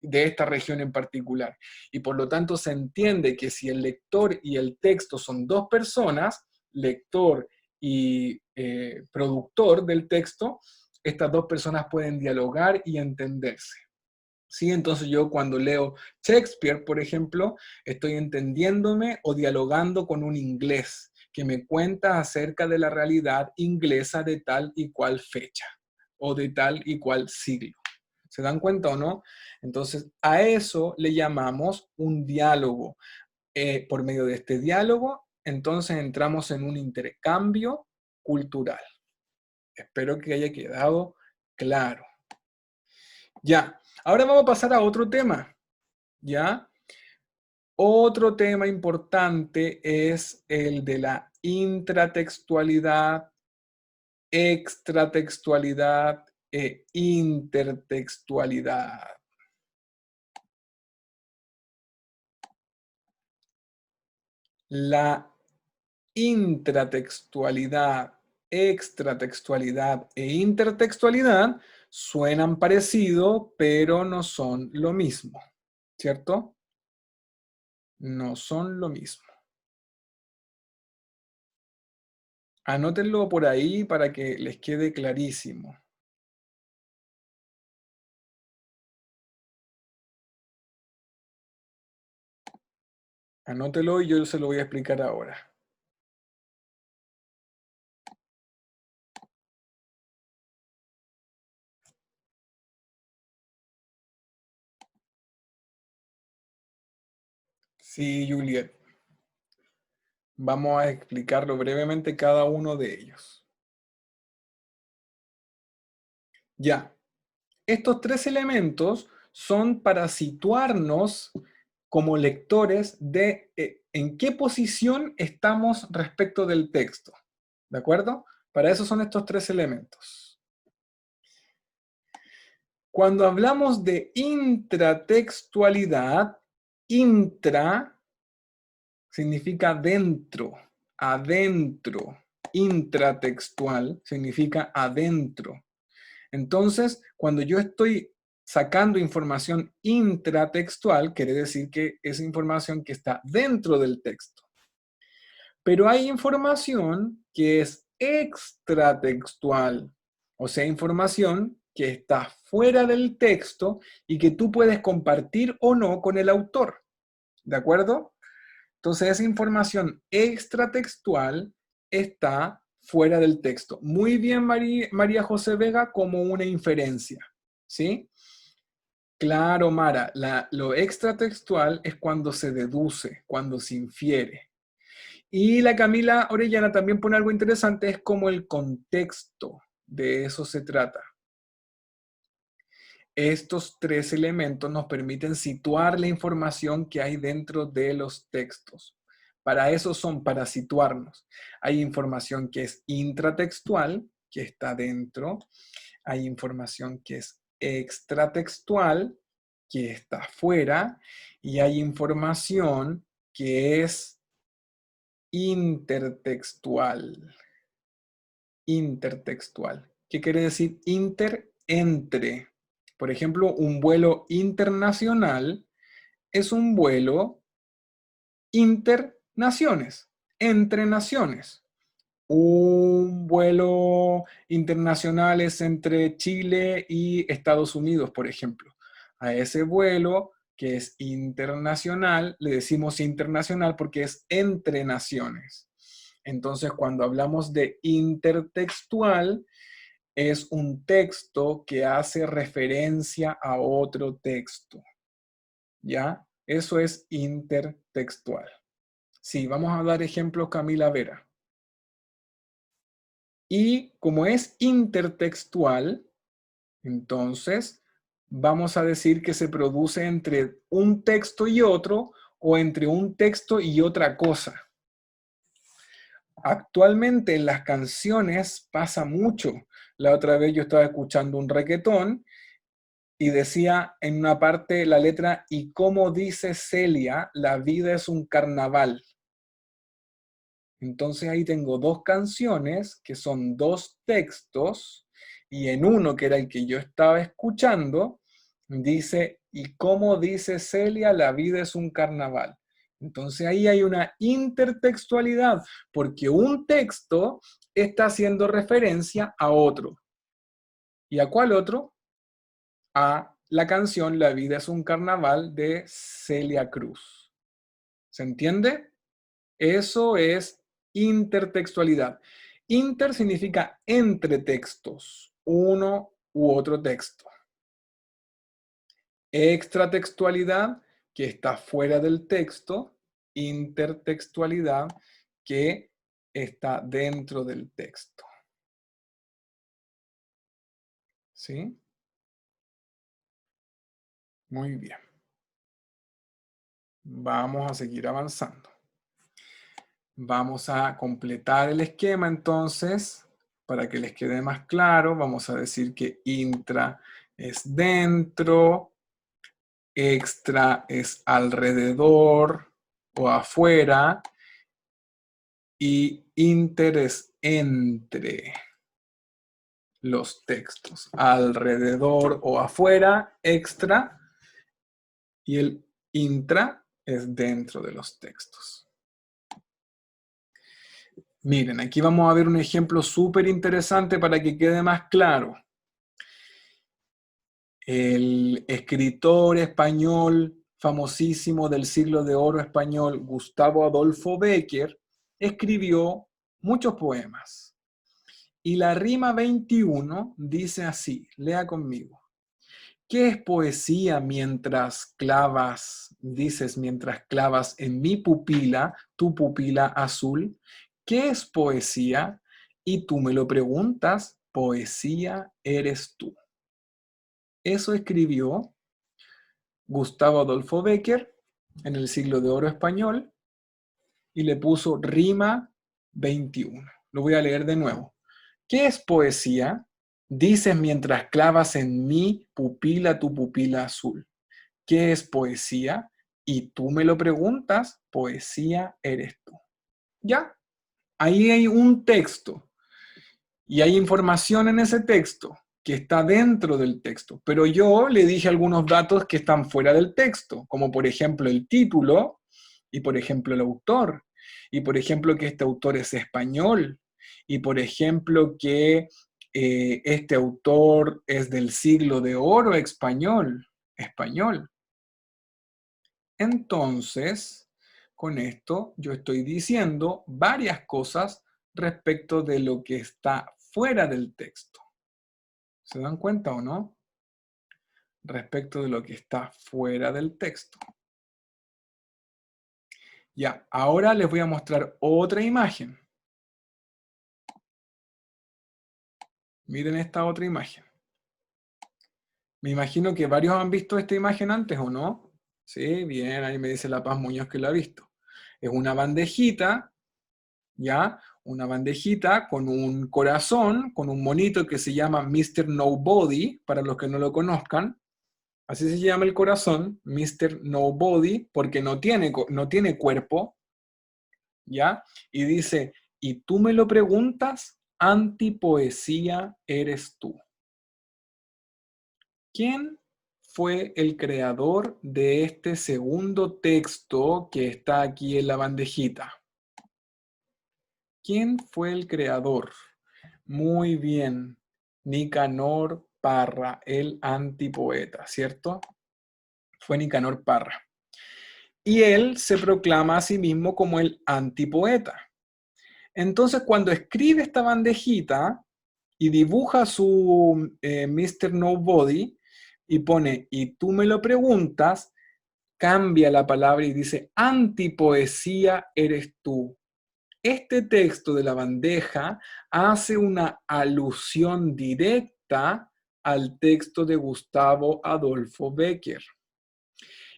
de esta región en particular. Y por lo tanto se entiende que si el lector y el texto son dos personas, lector y productor del texto, estas dos personas pueden dialogar y entenderse. ¿Sí? Entonces yo cuando leo Shakespeare, por ejemplo, estoy entendiéndome o dialogando con un inglés que me cuenta acerca de la realidad inglesa de tal y cual fecha o de tal y cual siglo. ¿Se dan cuenta o no? Entonces a eso le llamamos un diálogo. Por medio de este diálogo, entonces entramos en un intercambio cultural. Espero que haya quedado claro. Ya, ahora vamos a pasar a otro tema, ¿ya? Otro tema importante es el de la intratextualidad, extratextualidad e intertextualidad. La intratextualidad, extratextualidad e intertextualidad suenan parecido, pero no son lo mismo, ¿cierto? No son lo mismo. Anótenlo por ahí para que les quede clarísimo. Anótelo y yo se lo voy a explicar ahora. Sí, Juliet. Vamos a explicarlo brevemente cada uno de ellos. Ya, estos tres elementos son para situarnos como lectores de en qué posición estamos respecto del texto. ¿De acuerdo? Para eso son estos tres elementos. Cuando hablamos de intratextualidad, intra significa dentro, adentro. Intratextual significa adentro. Entonces, cuando yo estoy sacando información intratextual, quiere decir que es información que está dentro del texto. Pero hay información que es extratextual, o sea, información que está fuera del texto y que tú puedes compartir o no con el autor. ¿De acuerdo? Entonces, esa información extratextual está fuera del texto. Muy bien, María José Vega, como una inferencia. ¿Sí? Claro, Mara, lo extratextual es cuando se deduce, cuando se infiere. Y la Camila Orellana también pone algo interesante, es como el contexto, de eso se trata. Estos tres elementos nos permiten situar la información que hay dentro de los textos. Para eso son, para situarnos. Hay información que es intratextual, que está dentro. Hay información que es extratextual, que está fuera. Y hay información que es intertextual. Intertextual. ¿Qué quiere decir inter? Entre. Por ejemplo, un vuelo internacional es un vuelo internaciones, entre naciones. Un vuelo internacional es entre Chile y Estados Unidos, por ejemplo. A ese vuelo que es internacional, le decimos internacional porque es entre naciones. Entonces, cuando hablamos de intertextual, es un texto que hace referencia a otro texto. ¿Ya? Eso es intertextual. Sí, vamos a dar ejemplos, Camila Vera. Y como es intertextual, entonces vamos a decir que se produce entre un texto y otro o entre un texto y otra cosa. Actualmente en las canciones pasa mucho. La otra vez yo estaba escuchando un reggaetón y decía en una parte la letra, y como dice Celia, la vida es un carnaval. Entonces ahí tengo dos canciones que son dos textos y en uno que era el que yo estaba escuchando, dice, y como dice Celia, la vida es un carnaval. Entonces ahí hay una intertextualidad porque un texto está haciendo referencia a otro. ¿Y a cuál otro? A la canción La vida es un carnaval de Celia Cruz. ¿Se entiende? Eso es intertextualidad. Inter significa entre textos, uno u otro texto. Extratextualidad, que está fuera del texto. Intertextualidad, que está dentro del texto. ¿Sí? Muy bien. Vamos a seguir avanzando. Vamos a completar el esquema entonces, para que les quede más claro. Vamos a decir que intra es dentro, extra es alrededor o afuera, y inter es entre los textos, alrededor o afuera, extra, y el intra es dentro de los textos. Miren, aquí vamos a ver un ejemplo súper interesante para que quede más claro. El escritor español famosísimo del siglo de oro español, Gustavo Adolfo Bécquer, escribió muchos poemas. Y la rima 21 dice así, lea conmigo. ¿Qué es poesía mientras clavas, dices mientras clavas en mi pupila, tu pupila azul? ¿Qué es poesía? Y tú me lo preguntas, poesía eres tú. Eso escribió Gustavo Adolfo Bécquer en el siglo de oro español y le puso rima 21. Lo voy a leer de nuevo. ¿Qué es poesía? Dices mientras clavas en mi pupila tu pupila azul. ¿Qué es poesía? Y tú me lo preguntas, poesía eres tú. ¿Ya? Ahí hay un texto y hay información en ese texto que está dentro del texto, pero yo le dije algunos datos que están fuera del texto, como por ejemplo el título y por ejemplo el autor, y por ejemplo que este autor es español, y por ejemplo que este autor es del siglo de oro español. Entonces, con esto yo estoy diciendo varias cosas respecto de lo que está fuera del texto. ¿Se dan cuenta o no? Respecto de lo que está fuera del texto. Ya, ahora les voy a mostrar otra imagen. Miren esta otra imagen. Me imagino que varios han visto esta imagen antes, ¿o no? Sí, bien, ahí me dice La Paz Muñoz que la ha visto. Es una bandejita, ¿ya? Una bandejita con un corazón, con un monito que se llama Mr. Nobody, para los que no lo conozcan. Así se llama el corazón, Mr. Nobody, porque no tiene cuerpo, ¿ya? Y dice, y tú me lo preguntas, antipoesía eres tú. ¿Quién fue el creador de este segundo texto que está aquí en la bandejita? ¿Quién fue el creador? Muy bien, Nicanor Parra, el antipoeta, ¿cierto? Fue Nicanor Parra. Y él se proclama a sí mismo como el antipoeta. Entonces, cuando escribe esta bandejita y dibuja su Mr. Nobody y pone, y tú me lo preguntas, cambia la palabra y dice, antipoesía eres tú. Este texto de la bandeja hace una alusión directa al texto de Gustavo Adolfo Bécquer.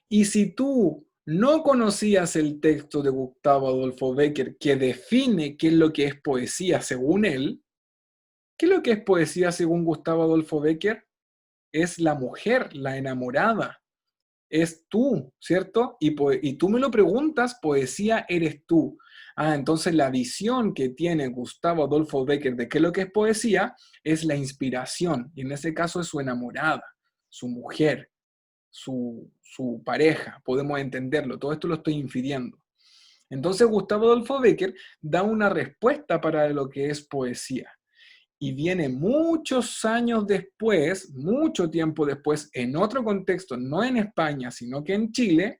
Y si tú no conocías el texto de Gustavo Adolfo Bécquer que define qué es lo que es poesía según él, ¿qué es lo que es poesía según Gustavo Adolfo Bécquer? Es la mujer, la enamorada. Es tú, ¿cierto? Y tú me lo preguntas, poesía eres tú. Ah, entonces la visión que tiene Gustavo Adolfo Bécquer de qué es lo que es poesía es la inspiración, y en ese caso es su enamorada, su mujer, su pareja, podemos entenderlo, todo esto lo estoy infiriendo. Entonces Gustavo Adolfo Bécquer da una respuesta para lo que es poesía. Y viene muchos años después, mucho tiempo después, en otro contexto, no en España, sino que en Chile,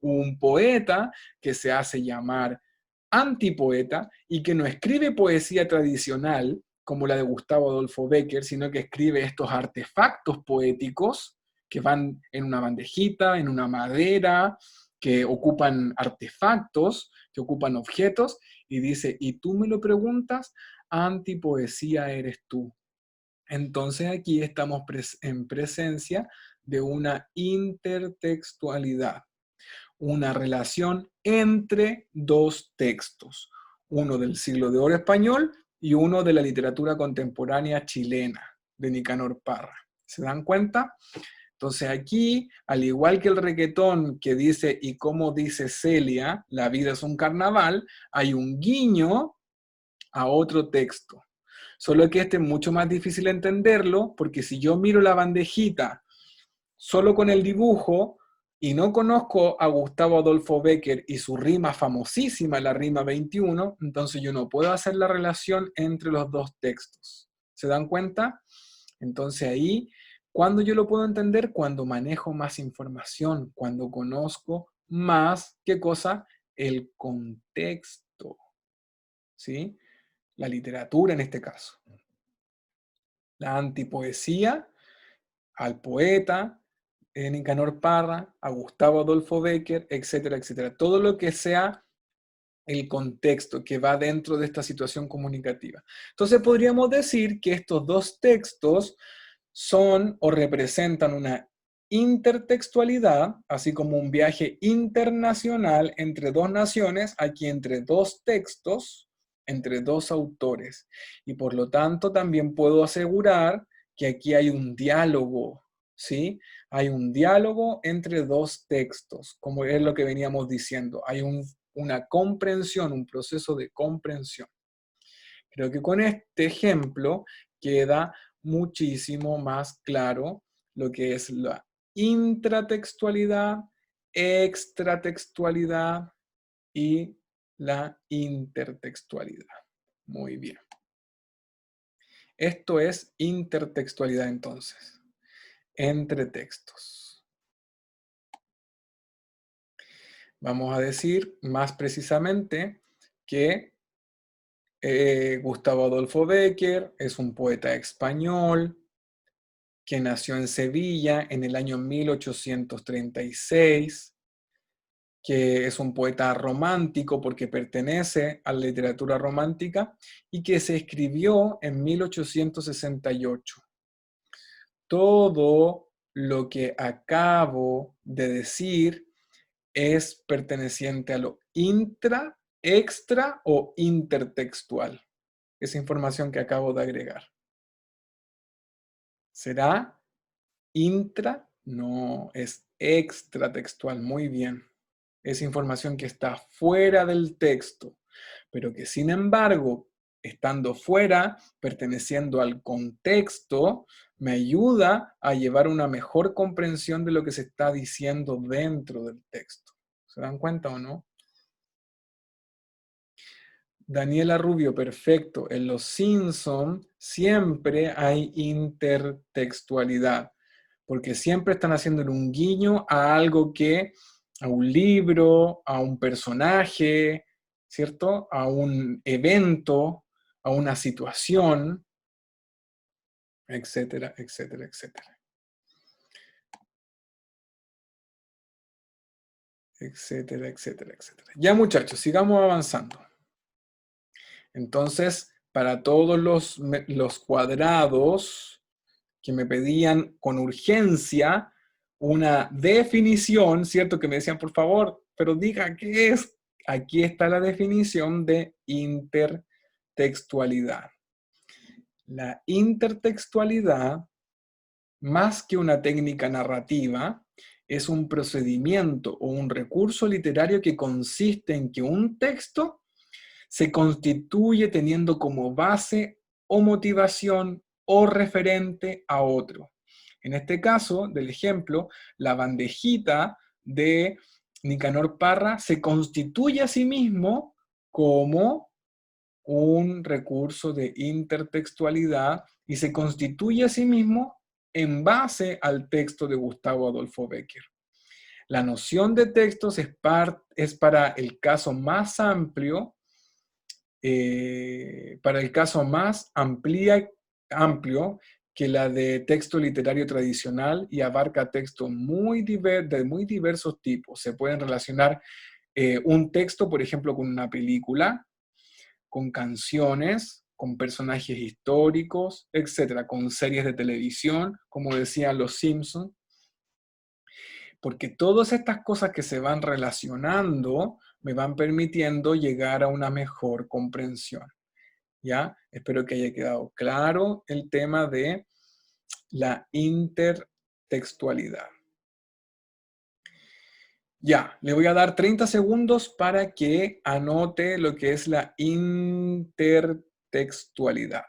un poeta que se hace llamar antipoeta y que no escribe poesía tradicional como la de Gustavo Adolfo Bécquer, sino que escribe estos artefactos poéticos que van en una bandejita, en una madera, que ocupan artefactos, que ocupan objetos, y dice, y tú me lo preguntas, antipoesía eres tú. Entonces aquí estamos en presencia de una intertextualidad, una relación entre dos textos, uno del siglo de oro español y uno de la literatura contemporánea chilena, de Nicanor Parra. ¿Se dan cuenta? Entonces aquí, al igual que el reggaetón que dice, y como dice Celia, la vida es un carnaval, hay un guiño a otro texto. Solo que este es mucho más difícil entenderlo, porque si yo miro la bandejita solo con el dibujo y no conozco a Gustavo Adolfo Bécquer y su rima famosísima, la rima 21, entonces yo no puedo hacer la relación entre los dos textos. ¿Se dan cuenta? Entonces ahí, ¿cuándo yo lo puedo entender? Cuando manejo más información, cuando conozco más, ¿qué cosa? El contexto, ¿sí? La literatura en este caso. La antipoesía al poeta, Nicanor Parra, a Gustavo Adolfo Bécquer, etcétera, etcétera. Todo lo que sea el contexto que va dentro de esta situación comunicativa. Entonces podríamos decir que estos dos textos son o representan una intertextualidad, así como un viaje internacional entre dos naciones, aquí entre dos textos, entre dos autores. Y por lo tanto también puedo asegurar que aquí hay un diálogo, ¿sí? Hay un diálogo entre dos textos, como es lo que veníamos diciendo. Hay una comprensión, un proceso de comprensión. Creo que con este ejemplo queda muchísimo más claro lo que es la intratextualidad, extratextualidad y la intertextualidad. Muy bien. Esto es intertextualidad entonces, entre textos. Vamos a decir más precisamente que Gustavo Adolfo Bécquer es un poeta español que nació en Sevilla en el año 1836, que es un poeta romántico porque pertenece a la literatura romántica y que se escribió en 1868. Todo lo que acabo de decir es perteneciente a lo intra, extra o intertextual. Esa información que acabo de agregar. ¿Será intra? No, es extratextual. Muy bien. Es información que está fuera del texto, pero que sin embargo, estando fuera, perteneciendo al contexto, me ayuda a llevar una mejor comprensión de lo que se está diciendo dentro del texto. ¿Se dan cuenta o no? Daniela Rubio, perfecto. En Los Simpson siempre hay intertextualidad, porque siempre están haciendo un guiño a algo que, a un libro, a un personaje, ¿cierto? A un evento, a una situación, etcétera, etcétera, etcétera. Etcétera, etcétera, etcétera. Ya muchachos, sigamos avanzando. Entonces, para todos los cuadrados que me pedían con urgencia una definición, ¿cierto? Que me decían, por favor, pero diga qué es. Aquí está la definición de intertextualidad. La intertextualidad, más que una técnica narrativa, es un procedimiento o un recurso literario que consiste en que un texto se constituye teniendo como base o motivación o referente a otro. En este caso, del ejemplo, la bandejita de Nicanor Parra se constituye a sí mismo como un recurso de intertextualidad y se constituye a sí mismo en base al texto de Gustavo Adolfo Bécquer. La noción de textos es para el caso más amplio, amplio que la de texto literario tradicional y abarca textos de muy diversos tipos. Se pueden relacionar un texto, por ejemplo, con una película, con canciones, con personajes históricos, etcétera, con series de televisión, como decían los Simpsons, porque todas estas cosas que se van relacionando me van permitiendo llegar a una mejor comprensión. ¿Ya? Espero que haya quedado claro el tema de la intertextualidad. Ya, le voy a dar 30 segundos para que anote lo que es la intertextualidad.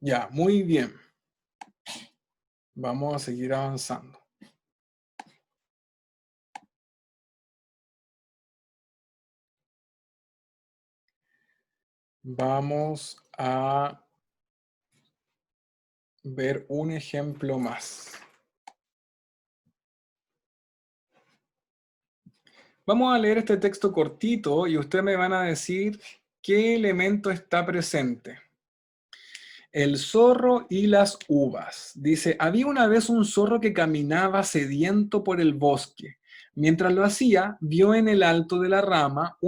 Ya, muy bien. Vamos a seguir avanzando. Vamos a ver un ejemplo más. Vamos a leer este texto cortito y ustedes me van a decir qué elemento está presente. El zorro y las uvas. Dice, había una vez un zorro que caminaba sediento por el bosque. Mientras lo hacía, vio en el alto de la rama de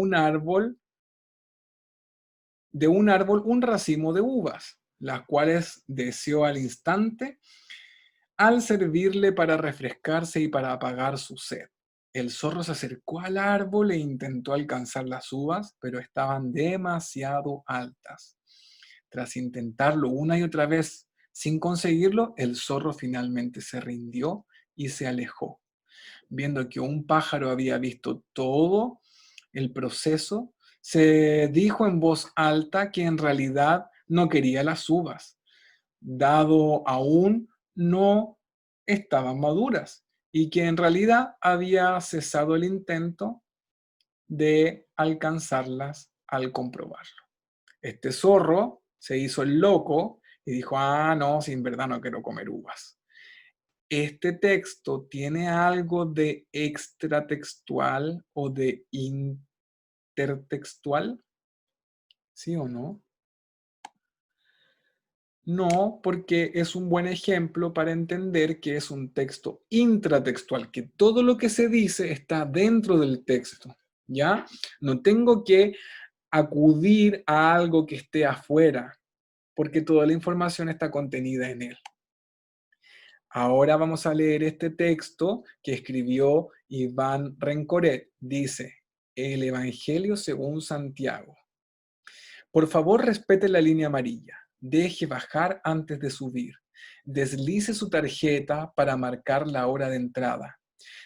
un árbol un racimo de uvas, las cuales deseó al instante al servirle para refrescarse y para apagar su sed. El zorro se acercó al árbol e intentó alcanzar las uvas, pero estaban demasiado altas. Tras intentarlo una y otra vez sin conseguirlo, el zorro finalmente se rindió y se alejó. Viendo que un pájaro había visto todo el proceso, se dijo en voz alta que en realidad no quería las uvas, dado aún no estaban maduras, y que en realidad había cesado el intento de alcanzarlas al comprobarlo. Este zorro se hizo el loco y dijo, ah, no, si en verdad no quiero comer uvas. Este texto tiene algo de extratextual o de intertextual, ¿sí o no? No, porque es un buen ejemplo para entender que es un texto intratextual, que todo lo que se dice está dentro del texto, ¿ya? No tengo que acudir a algo que esté afuera, porque toda la información está contenida en él. Ahora vamos a leer este texto que escribió Iván Rencoret. Dice, el Evangelio según Santiago. Por favor, respete la línea amarilla. Deje bajar antes de subir. Deslice su tarjeta para marcar la hora de entrada.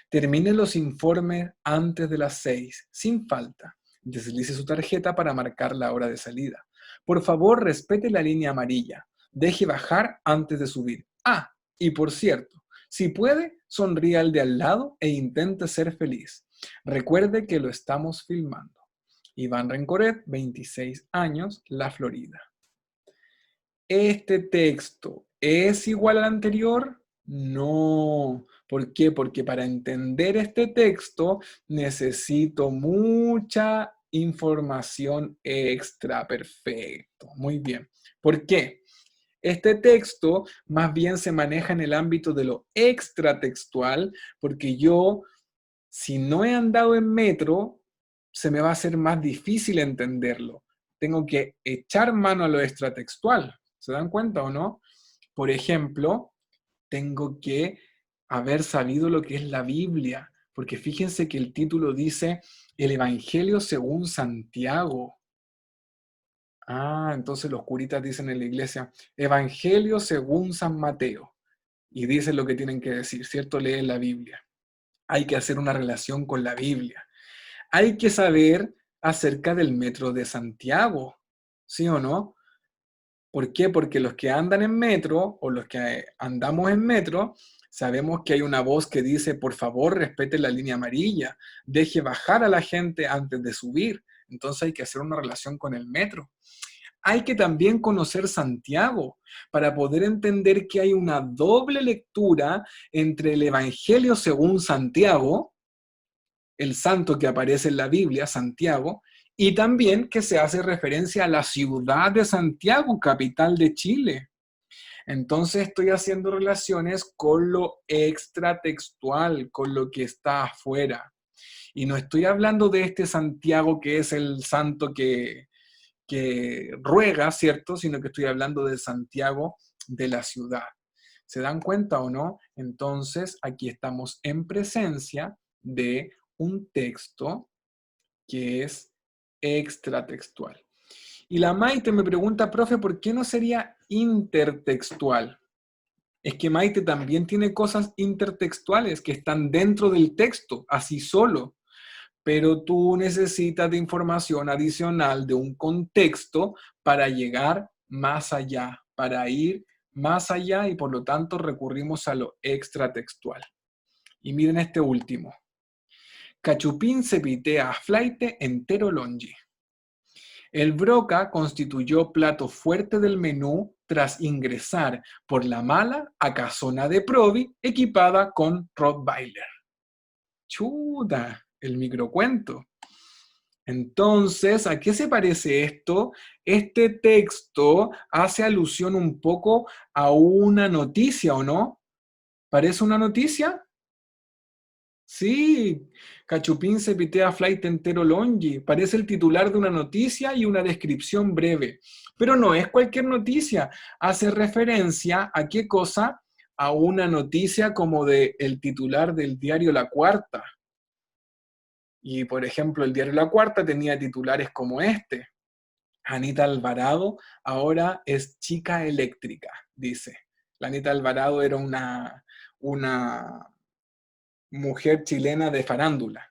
Termine los informes antes de las 6, sin falta. Deslice su tarjeta para marcar la hora de salida. Por favor, respete la línea amarilla. Deje bajar antes de subir. Ah, y por cierto, si puede, sonríe al de al lado e intente ser feliz. Recuerde que lo estamos filmando. Iván Rencoret, 26 años, La Florida. ¿Este texto es igual al anterior? No. ¿Por qué? Porque para entender este texto necesito mucha información extra. Perfecto. Muy bien. ¿Por qué? Este texto más bien se maneja en el ámbito de lo extratextual, porque yo, si no he andado en metro, se me va a hacer más difícil entenderlo. Tengo que echar mano a lo extratextual. ¿Se dan cuenta o no? Por ejemplo, tengo que haber sabido lo que es la Biblia, porque fíjense que el título dice el Evangelio según Santiago. Ah, entonces los curitas dicen en la iglesia Evangelio según San Mateo. Y dicen lo que tienen que decir, ¿cierto? Leen la Biblia. Hay que hacer una relación con la Biblia. Hay que saber acerca del metro de Santiago, ¿sí o no? ¿Por qué? Porque los que andan en metro o los que andamos en metro, sabemos que hay una voz que dice, por favor, respete la línea amarilla, deje bajar a la gente antes de subir. Entonces hay que hacer una relación con el metro. Hay que también conocer Santiago para poder entender que hay una doble lectura entre el Evangelio según Santiago, el santo que aparece en la Biblia, Santiago, y también que se hace referencia a la ciudad de Santiago, capital de Chile. Entonces estoy haciendo relaciones con lo extratextual, con lo que está afuera. Y no estoy hablando de este Santiago que es el santo que ruega, ¿cierto? Sino que estoy hablando de Santiago de la ciudad. ¿Se dan cuenta o no? Entonces aquí estamos en presencia de un texto que es extratextual. Y la Maite me pregunta, profe, ¿por qué no sería intertextual? Es que Maite también tiene cosas intertextuales que están dentro del texto, así solo, pero tú necesitas de información adicional de un contexto para llegar más allá, para ir más allá y por lo tanto recurrimos a lo extratextual. Y miren este último. Cachupín se pitea a flaite entero longi. El broca constituyó plato fuerte del menú tras ingresar por la mala a casona de Provi equipada con Rottweiler. Chuta, el microcuento. Entonces, ¿a qué se parece esto? Este texto hace alusión un poco a una noticia, ¿o no? ¿Parece una noticia? Sí, Cachupín se pitea flight entero longi. Parece el titular de una noticia y una descripción breve. Pero no es cualquier noticia. Hace referencia a qué cosa? A una noticia como de el titular del diario La Cuarta. Y, por ejemplo, el diario La Cuarta tenía titulares como este. Anita Alvarado ahora es chica eléctrica, dice. La Anita Alvarado era una mujer chilena de farándula.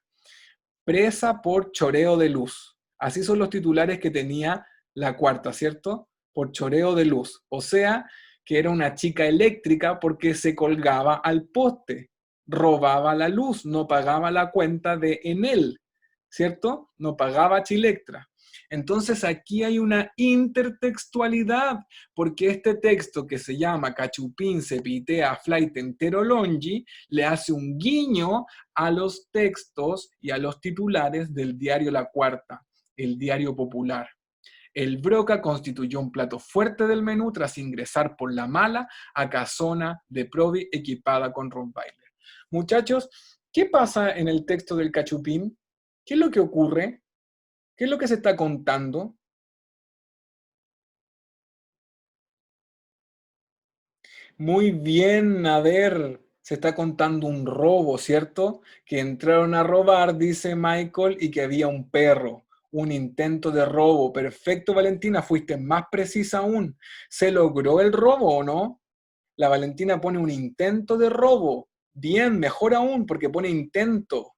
Presa por choreo de luz. Así son los titulares que tenía La Cuarta, ¿cierto? Por choreo de luz. O sea, que era una chica eléctrica porque se colgaba al poste, robaba la luz, no pagaba la cuenta de Enel, ¿cierto? No pagaba Chilectra. Entonces aquí hay una intertextualidad, porque este texto que se llama Cachupín se pitea flight entero longi, le hace un guiño a los textos y a los titulares del diario La Cuarta, el diario popular. El broca constituyó un plato fuerte del menú tras ingresar por la mala a casona de Provi equipada con Rottweiler. Muchachos, ¿qué pasa en el texto del Cachupín? ¿Qué es lo que ocurre? ¿Qué es lo que se está contando? Muy bien, a ver, se está contando un robo, ¿cierto? Que entraron a robar, dice Michael, y que había un perro, un intento de robo. Perfecto, Valentina, fuiste más precisa aún. ¿Se logró el robo o no? La Valentina pone un intento de robo. Bien, mejor aún, porque pone intento.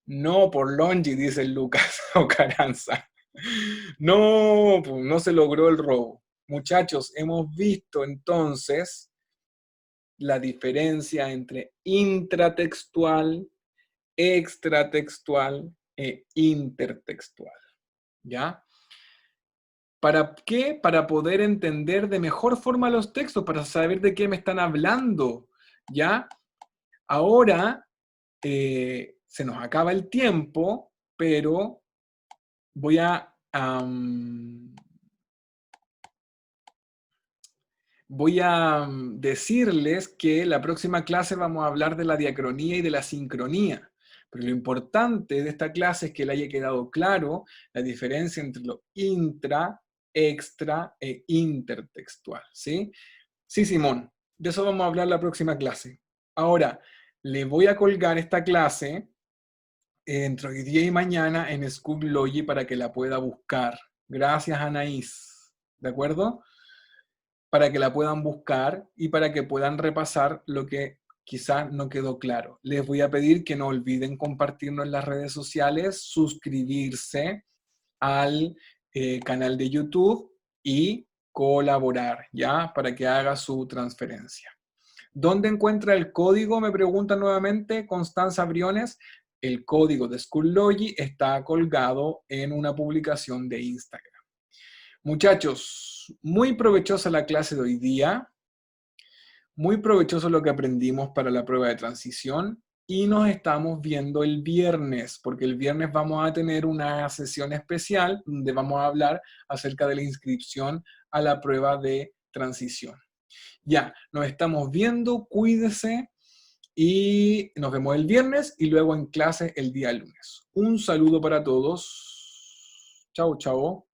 No, por Longi, dice Lucas Ocaranza. No, pues no se logró el robo. Muchachos, hemos visto entonces la diferencia entre intratextual, extratextual e intertextual. ¿Ya? ¿Para qué? Para poder entender de mejor forma los textos, para saber de qué me están hablando. ¿Ya? Ahora se nos acaba el tiempo, pero voy a decirles que la próxima clase vamos a hablar de la diacronía y de la sincronía. Pero lo importante de esta clase es que le haya quedado claro la diferencia entre lo intra, extra e intertextual. ¿Sí? Sí, Simón, de eso vamos a hablar la próxima clase. Ahora, le voy a colgar esta clase entre hoy día y mañana en Schoology para que la pueda buscar. Gracias, Anaís. ¿De acuerdo? Para que la puedan buscar y para que puedan repasar lo que quizás no quedó claro. Les voy a pedir que no olviden compartirnos en las redes sociales, suscribirse al canal de YouTube y colaborar, ¿ya? Para que haga su transferencia. ¿Dónde encuentra el código? Me pregunta nuevamente Constanza Briones. El código de Schoology está colgado en una publicación de Instagram. Muchachos, muy provechosa la clase de hoy día, muy provechoso lo que aprendimos para la prueba de transición y nos estamos viendo el viernes, porque el viernes vamos a tener una sesión especial donde vamos a hablar acerca de la inscripción a la prueba de transición. Ya, nos estamos viendo, cuídese y nos vemos el viernes y luego en clase el día lunes. Un saludo para todos. Chao, chao.